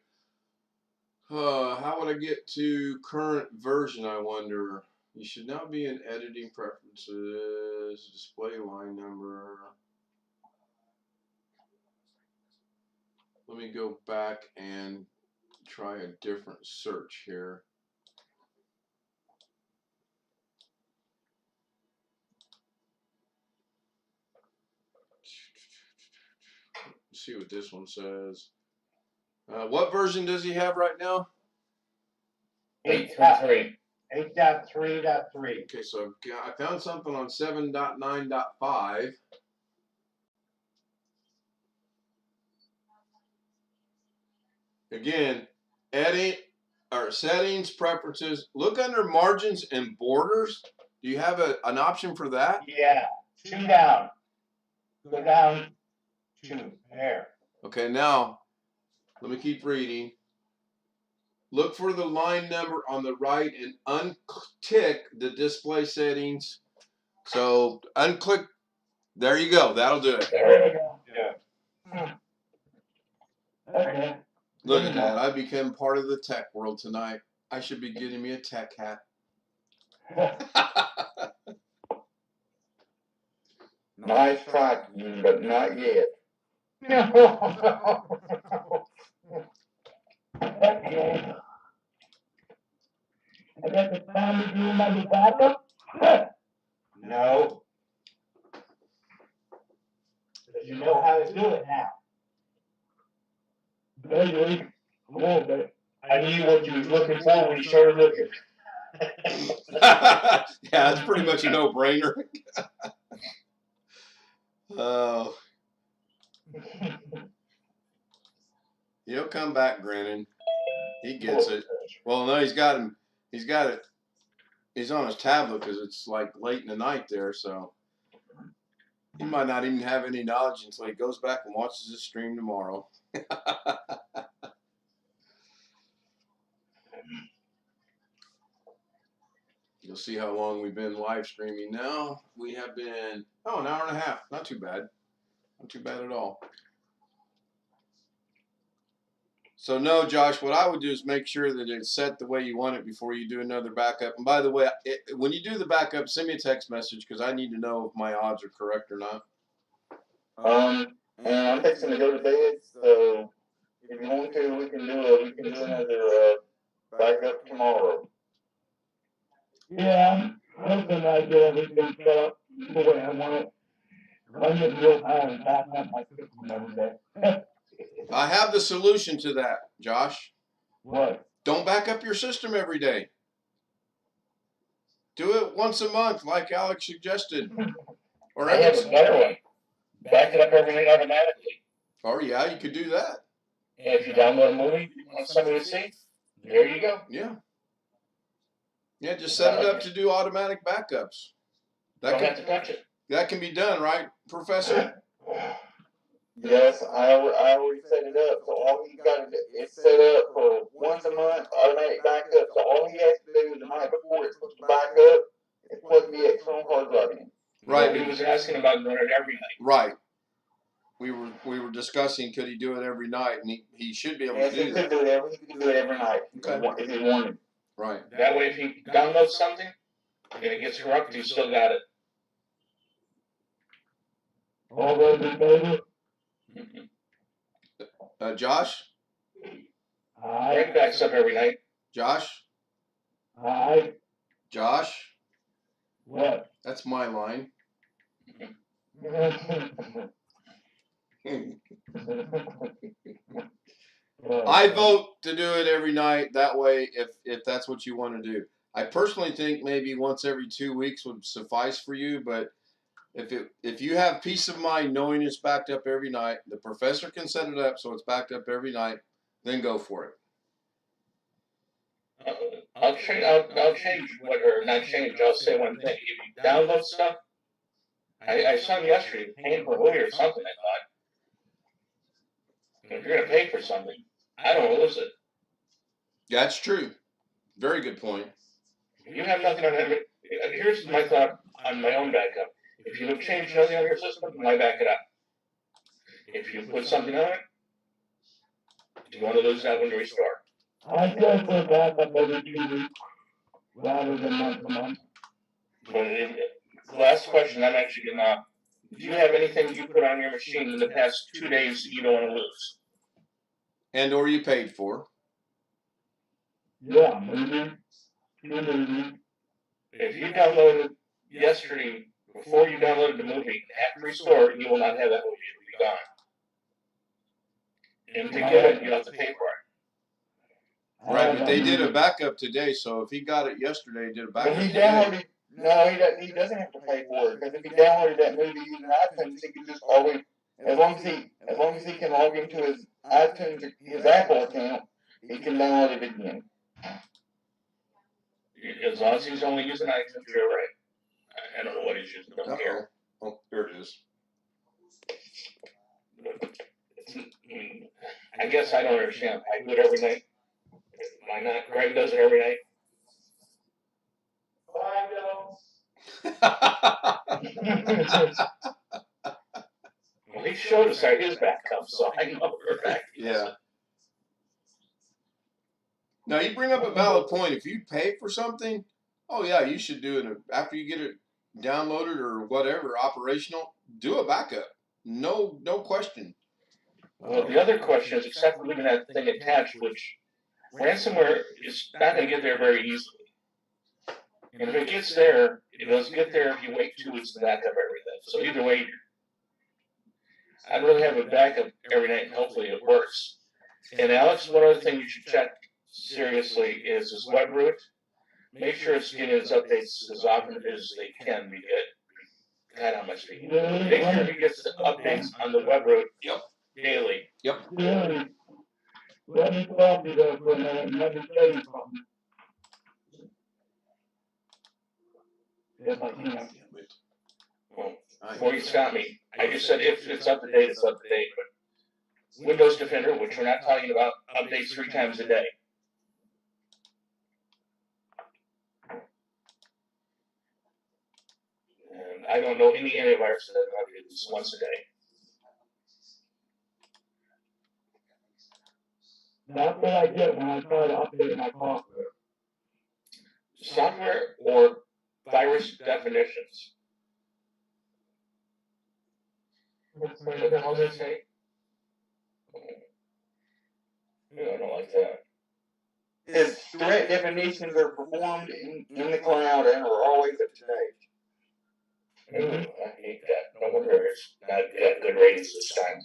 How would I get to current version, I wonder? You should now be in editing preferences, display line number. Let me go back and try a different search here. Let's see what this one says. What version does he have right now? 8.3. 8.3.3. Okay, so I found something on 7.9.5. Again, edit or settings, preferences. Look under margins and borders. Do you have an option for that? Yeah. 2 down. Go down 2. There. Okay, now let me keep reading. Look for the line number on the right and untick the display settings. So unclick. There you go. That'll do it. There you go. Yeah. Okay. Look at that. I became part of the tech world tonight. I should be getting me a tech hat. Nice try, but not yet. Okay. I got the time to do another backup? No. Because you know how to do it now. Maybe. A little bit. I knew what you was looking for when you started looking. Yeah, that's pretty much a no-brainer. Oh. He'll come back grinning. He gets it. Well, no, he's got him. He's got it. He's on his tablet because it's like late in the night there, so he might not even have any knowledge until he goes back and watches this stream tomorrow. You'll see how long we've been live streaming now. We have been, an hour and a half. Not too bad. Not too bad at all. So no, Josh, what I would do is make sure that it's set the way you want it before you do another backup. And by the way, when you do the backup, send me a text message because I need to know if my odds are correct or not. And I'm fixing to go to bed, so if you want to, we can do another backup tomorrow. Yeah, I'm hoping I get everything set up the way I want it. I'm getting real tired of backing up my system every day. I have the solution to that, Josh. What? Don't back up your system every day. Do it once a month, like Alex suggested. Or I have a better one. Back it up every night automatically. Oh yeah, you could do that. And if you download a movie you want somebody to see, there you go. Yeah. Yeah, just set it up to do automatic backups. Don't have to touch it. That can be done, right, Professor? Yes, I already set it up, so all he got to do is set up for once a month, automatic backup, so all he has to do the night before it's supposed to back up is plug the external hard drive in. Right. He was asking about doing it every night. Right. We were discussing could he do it every night, and he should be able to do that. He could do it every night if he wanted. Right. That way if he downloads something and it gets corrupted, you still got it. All those in favor? Josh? Aye. Frank backs up every night. Josh? Aye. Josh? What? That's my line. I vote to do it every night. That way, if that's what you want to do. I personally think maybe once every 2 weeks would suffice for you, but if you have peace of mind knowing it's backed up every night, the professor can set it up so it's backed up every night, then go for it. I'll change I'll say one thing. If you download stuff, I saw him yesterday paying for a movie or something, I thought. If you're gonna pay for something, I don't lose it. That's true. Very good point. You have nothing on it. Here's my thought on my own backup. If you have changed nothing on your system, why back it up? If you put something on it, do you want to lose that when you restore? I go for backup every 2 weeks rather than month to month. But the last question I'm actually going to do you have anything you put on your machine in the past 2 days that you don't want to lose? And or you paid for. Yeah, maybe. 2 movies. If you downloaded yesterday, before you downloaded the movie, after restore, you will not have that movie. It will be gone. And to get it, you have to pay for it. Right, but they did a backup today, so if he got it yesterday, he did a backup But he today. downloaded. No, he doesn't have to pay for it because if he downloaded that movie using iTunes, he can just always, as long as he can log into his iTunes, his Apple account, he can download it again. As long as he's only using iTunes, you're right. I don't know what he's using. Don't care. Oh, there it is. I guess I don't understand. I do it every night. Why not? Greg does it every night. Well, he showed us how his backup, so I know we're back. Yeah. Now, you bring up a valid point. If you pay for something, oh, yeah, you should do it. After you get it downloaded or whatever, operational, do a backup. No question. Well, the other question is, except for leaving that thing attached, which ransomware is not going to get there very easily. And if it gets there, it doesn't get there if you wait 2 weeks to back up everything. So either way, I'd rather have a backup every night and hopefully it works. And Alex, one other thing you should check seriously is his web root. Make sure it's getting its updates as often as they can be good. God, how much they make sure he gets the updates on the web root daily. Yep. Really? Let me stop you there for a minute and let me tell you something. If I can. Well, before you stop me, I just said if it's up to date, it's up to date. But Windows Defender, which we're not talking about, updates 3 times a day. I don't know any antivirus that doesn't update at least once a day. That's what I get when I try to update my software. Software or virus definitions. What the hell did it say? Yeah, I don't like that. Its threat definitions are performed in the cloud and are always up to date. Ooh, I hate that. No wonder it's not got good ratings this time.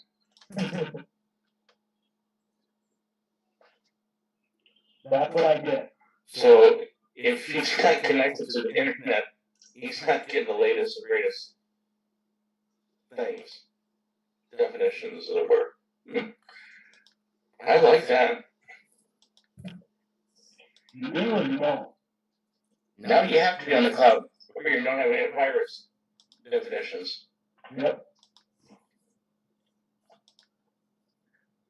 That's what I get. So if he's not connected to the internet, he's not getting the latest and greatest things. Definitions of the word. I like that. You do or you don't? Now you have to be on the cloud, or you don't have any virus definitions. Yep.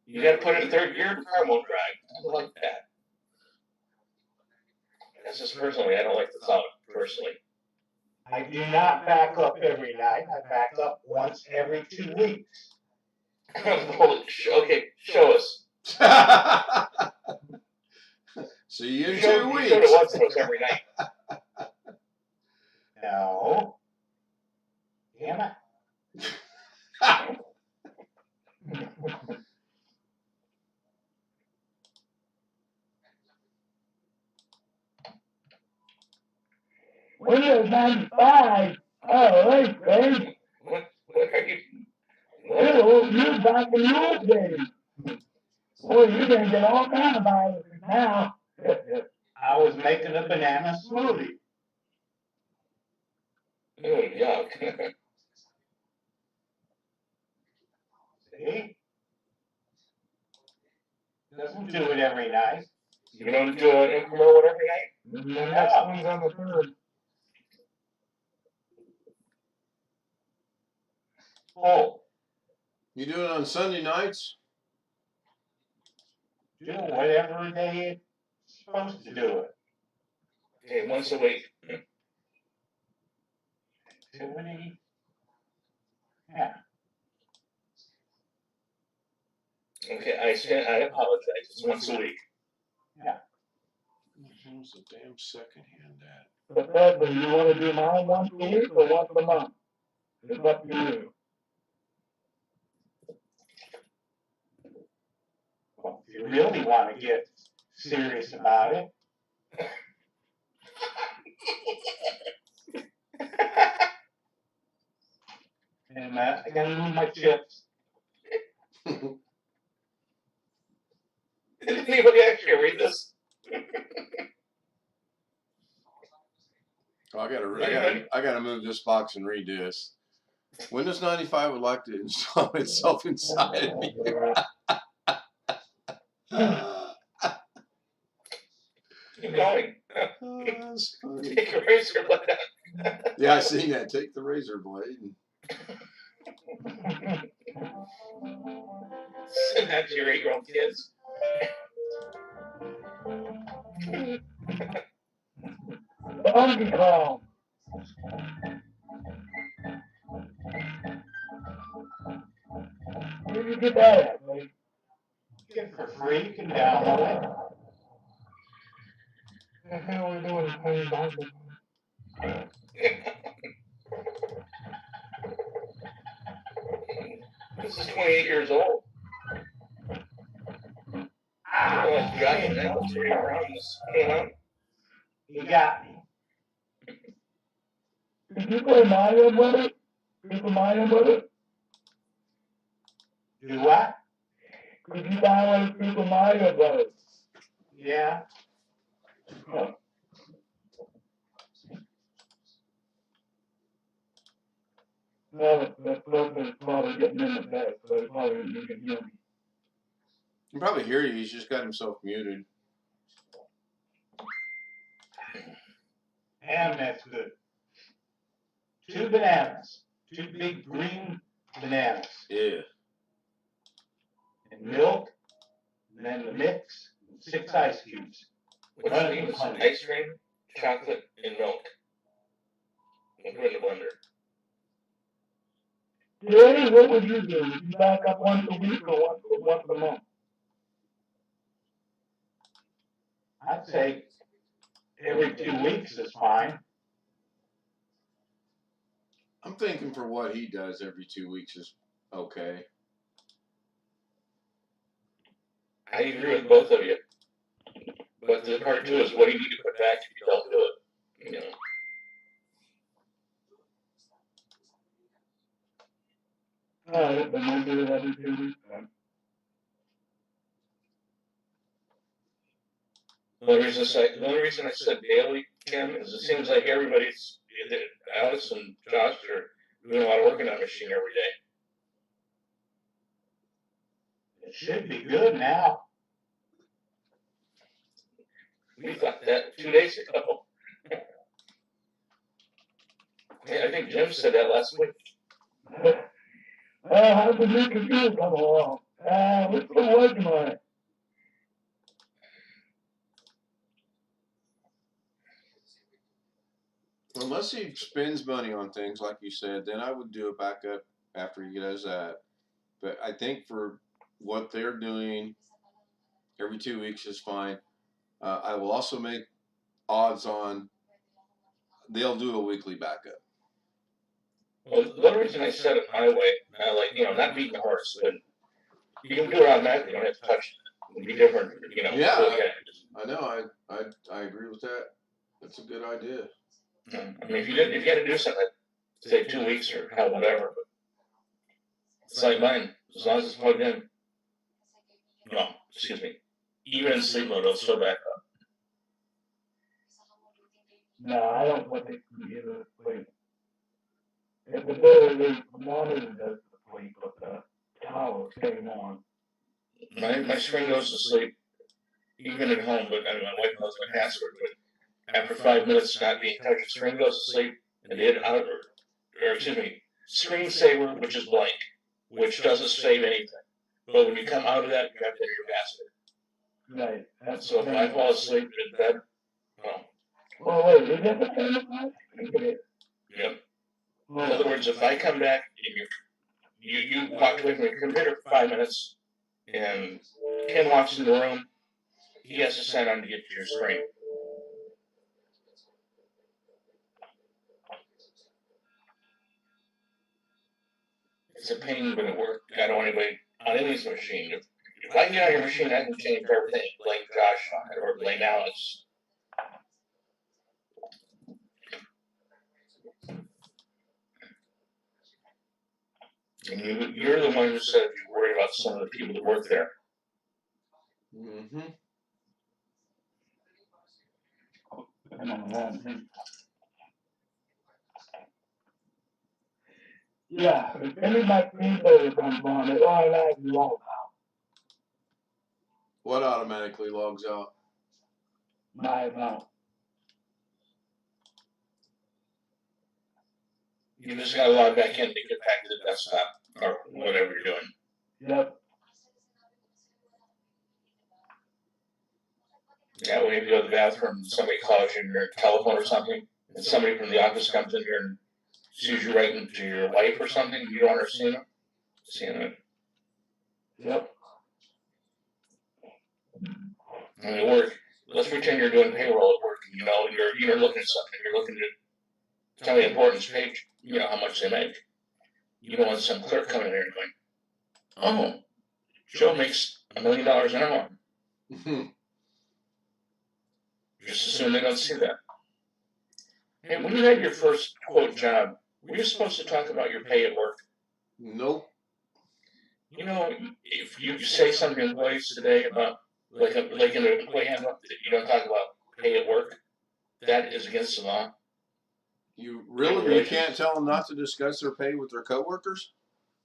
You got to put it in third gear, the car won't drive. I like that. That's just personally, I don't like the cloud, personally. I do not back up every night. I back up once every 2 weeks. Okay, show us. See you in You 2 showed weeks. it once to us every night. No. Damn it. Windows 95. Oh, that's great. What are you? You're back in the old days. Boy, you're going to get all kinds of viruses now. I was making a banana smoothie. Oh, yuck. See? Doesn't do it every night. You don't do an incremental one every night? The next one's on the 3rd. Oh, You do it on Sunday nights? do whatever they supposed to do it. Okay, once a week. Activity. Yeah. Okay, I apologize. It's once a week. Where's the damn second hand at? But that, but you want to do mine once a week or once a month? It's up to you. Well, if you really want to get serious about it. And I gotta move my chips. Did anybody actually read this? Oh, I gotta move this box and redo this. Windows 95 would like to install itself inside of you. Keep going. Oh, that's funny. Take your razor blade out. Yeah, I seen that. Take the razor blade. Send that to your 8-year-old kids. Donkey Kong. Where did you get that at, buddy? Get it for free. You can download it. The hell are we doing playing Donkey Kong? This is 28 years old. Oh, like Johnny now, turning around this. You got me. Did you play Mario with it? Super Mario with it? Do what? Could you download Super Mario Brothers? Yeah. Huh. No, that's probably getting in the bed, so it's probably you can hear me. You can probably hear you. He's just got himself muted. And that's good. 2 bananas. 2 big green bananas. Yeah. And milk. And then the mix. And 6 ice cubes. Which means ice cream, chocolate, and milk. And put it in the blender. Danny, what would you do? Would you back up once a week or once a month? I'd say every 2 weeks is fine. I'm thinking for what he does every 2 weeks is okay. I agree with both of you. But the part too is what do you need to put back if you don't do it? You know. Alright, then we'll do it every 2 weeks then. The only reason I said daily, Kim, is it seems like everybody's, Alex and Josh are doing a lot of work on that machine every day. It should be good now. We thought that 2 days ago. Yeah, I think Jim said that last week. How's the new computer coming along? We're still working on it. Unless he spends money on things, like you said, then I would do a backup after he does that. But I think for what they're doing, every 2 weeks is fine. I will also make odds on they'll do a weekly backup. Well, the only reason I said it my way, not beating the horse, but you can do it automatically. You don't have to touch it. It'll be different, Yeah, I know. I agree with that. That's a good idea. I mean, if you had to do something, say 2 weeks or hell, whatever, but it's like mine, as long as it's plugged in. No, excuse me. Even in sleep mode, it'll still back up. No, I don't put the computer to sleep. If the the monitor does the sleep, but the tower stays on. My screen goes to sleep, even at home, but I mean, my wife knows my password, but after 5 minutes not being touched, the screen goes to sleep, and screensaver, which is blank, which doesn't save anything. But when you come out of that, you have to enter your password. Right. So if I fall asleep in bed, Oh, wait, is that the same as yep. In other words, if I come back and you walked away from your computer for 5 minutes, and Ken walks in the room, he has to sign on to get to your screen. It's a pain, but it worked. I don't want anybody on anybody's machine. If I can get on your machine, I can change everything. Blame Josh on it, or blame Alex. And you're the one who said you worry about some of the people that work there. Mm-hmm. Yeah, if any of my screensaver comes on, it automatically logs out. What automatically logs out? My account. You just gotta log back in to get back to the desktop or whatever you're doing. Yep. Yeah, when you go to the bathroom, somebody calls you on your telephone or something, and somebody from the office comes in here and sees you writing to your wife or something, you don't understand them. Seeing it. Yep. I mean, work. Let's pretend you're doing payroll at work. You're looking at something. You're looking at tell me the importance page. How much they make. You don't want some clerk coming in here and going, "Oh, Joe makes $1 million an hour." Just assume they don't see that. Hey, when you had your first quote job, were you supposed to talk about your pay at work? Nope. If you say something to employees today about like in an employee handbook that you don't talk about pay at work, that is against the law. You can't tell them not to discuss their pay with their coworkers?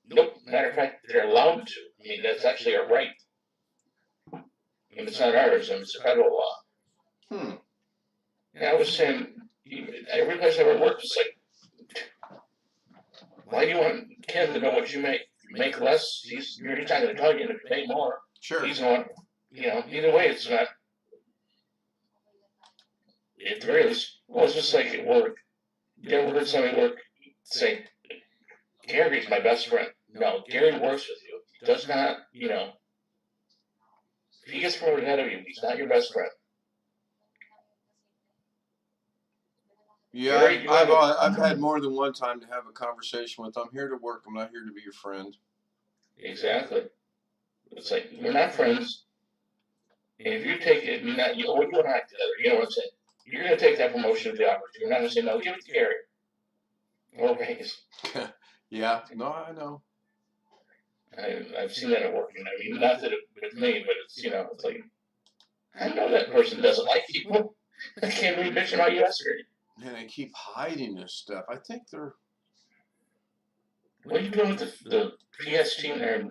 Nope. Matter of fact, they're allowed to. I mean, that's actually a right. I mean, it's not ours. I mean, it's a federal law. And I was saying, every place I ever worked, it's like, why do you want Ken to know what you make? If you make less, he's not going to tell you. And if you pay more, sure. He's not. Either way, it's not. At the very least, well, it's just like at work. You ever heard somebody say, Gary's my best friend. No, Gary works with you. He does not, if he gets promoted ahead of you, he's not your best friend. Yeah, Gary, I've had more than one time to have a conversation with. I'm here to work. I'm not here to be your friend. Exactly. It's like, we're not friends. And if you take it, you and I together, you know what I'm saying? You're going to take that promotion to the opportunity. You're not going to say, no, give it to Gary. Or Vegas. Yeah, no, I know. I've seen that at work. I mean, not that with me, but it's, it's like, I know that person doesn't like you. I can't be bitching about you yesterday. And they keep hiding this stuff. I think they're. What are you doing with the PS team there?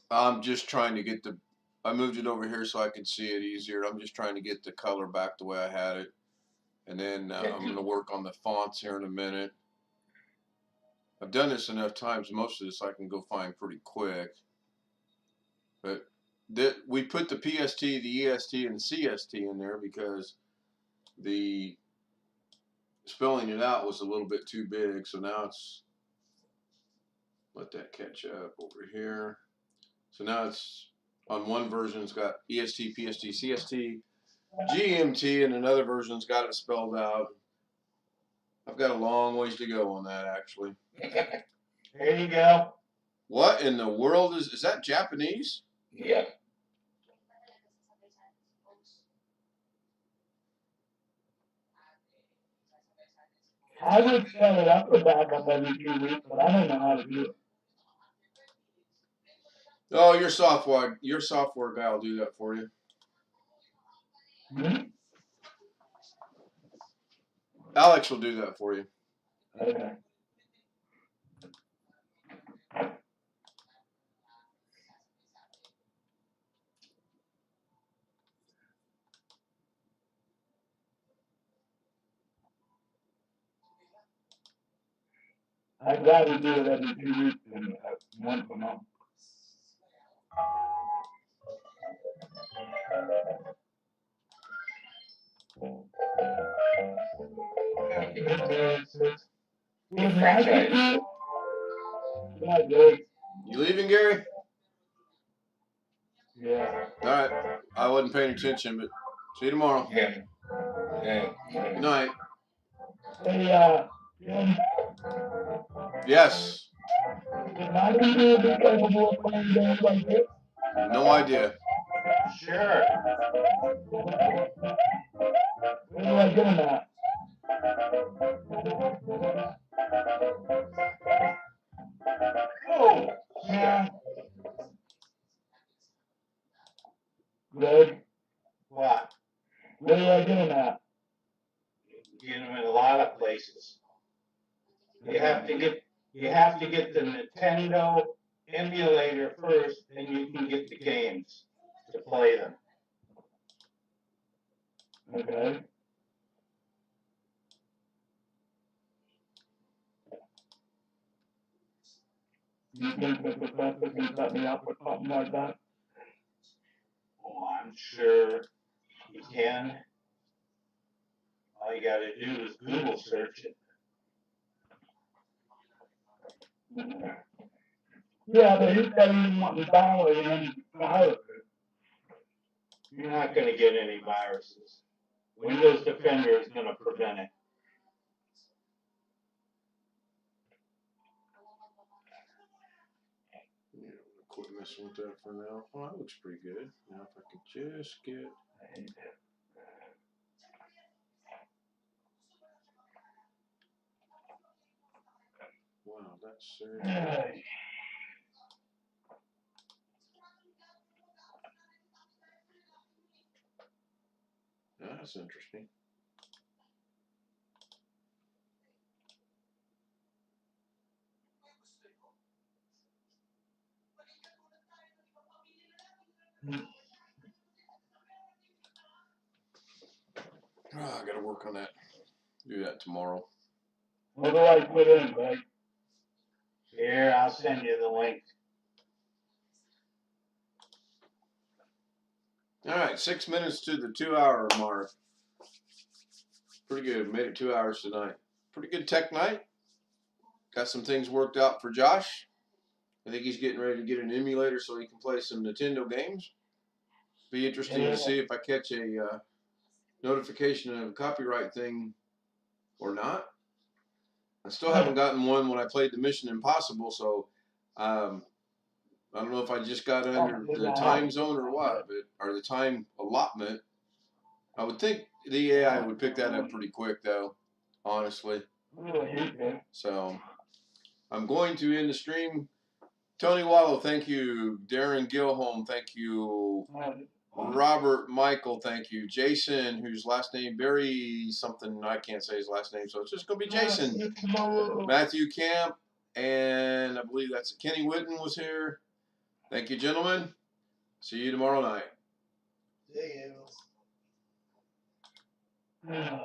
I'm just trying to get the. I moved it over here so I could see it easier. I'm just trying to get the color back the way I had it, and then I'm going to work on the fonts here in a minute. I've done this enough times. Most of this I can go find pretty quick. But we put the PST, the EST, and the CST in there because the spelling it out was a little bit too big. So now it's, let that catch up over here. So now it's on one version, it's got EST, PST, CST, GMT, and another version's got it spelled out. I've got a long ways to go on that, actually. There you go. What in the world is that Japanese? Yeah. I would set it up for backup every 2 weeks, but I don't know how to do it. Oh, your software guy will do that for you. Hmm? Alex will do that for you. Okay. I'd rather do it every 2 weeks than once a month. You franchise. Not good. You leaving, Gary? Yeah. All right. I wasn't paying attention, but see you tomorrow. Yeah. Good night. Hey, Jim, Yes. would my computer be capable of playing games like this? No idea. Sure. Where do I get them at? Oh, Yeah. Greg, what? where do I get them at? Get them in a lot of places. You have to get the Nintendo emulator first, then you can get the games to play them. Okay. You think the professor can set me up with something like that? Oh, I'm sure you can. All you gotta do is Google search it. Yeah, but he said he didn't want me downloading any viruses. You're not gonna get any viruses. Windows Defender is gonna prevent it. Yeah, quit messing with that for now. Oh, that looks pretty good. Now if I could just get. Wow, that's serious. That's interesting. Oh, I gotta work on that. Do that tomorrow. What do I put in, Greg? Here, I'll send you the link. All right, 6 minutes to the 2-hour mark. Pretty good. Made it 2 hours tonight. Pretty good tech night. got some things worked out for Josh. I think he's getting ready to get an emulator so he can play some Nintendo games. Be interesting to see if I catch a notification of a copyright thing or not. I still haven't gotten one when I played the Mission Impossible, so I don't know if I just got under the time zone or what, or the time allotment. I would think the AI would pick that up pretty quick, though, honestly. So I'm going to end the stream. Tony Wallow, thank you. Darren Gilholm, thank you. Robert Michael, thank you. Jason, whose last name Barry something, I can't say his last name, so it's just going to be Jason. Matthew Camp, and I believe that's Kenny Whitten was here. Thank you, gentlemen. See you tomorrow night. Yeah.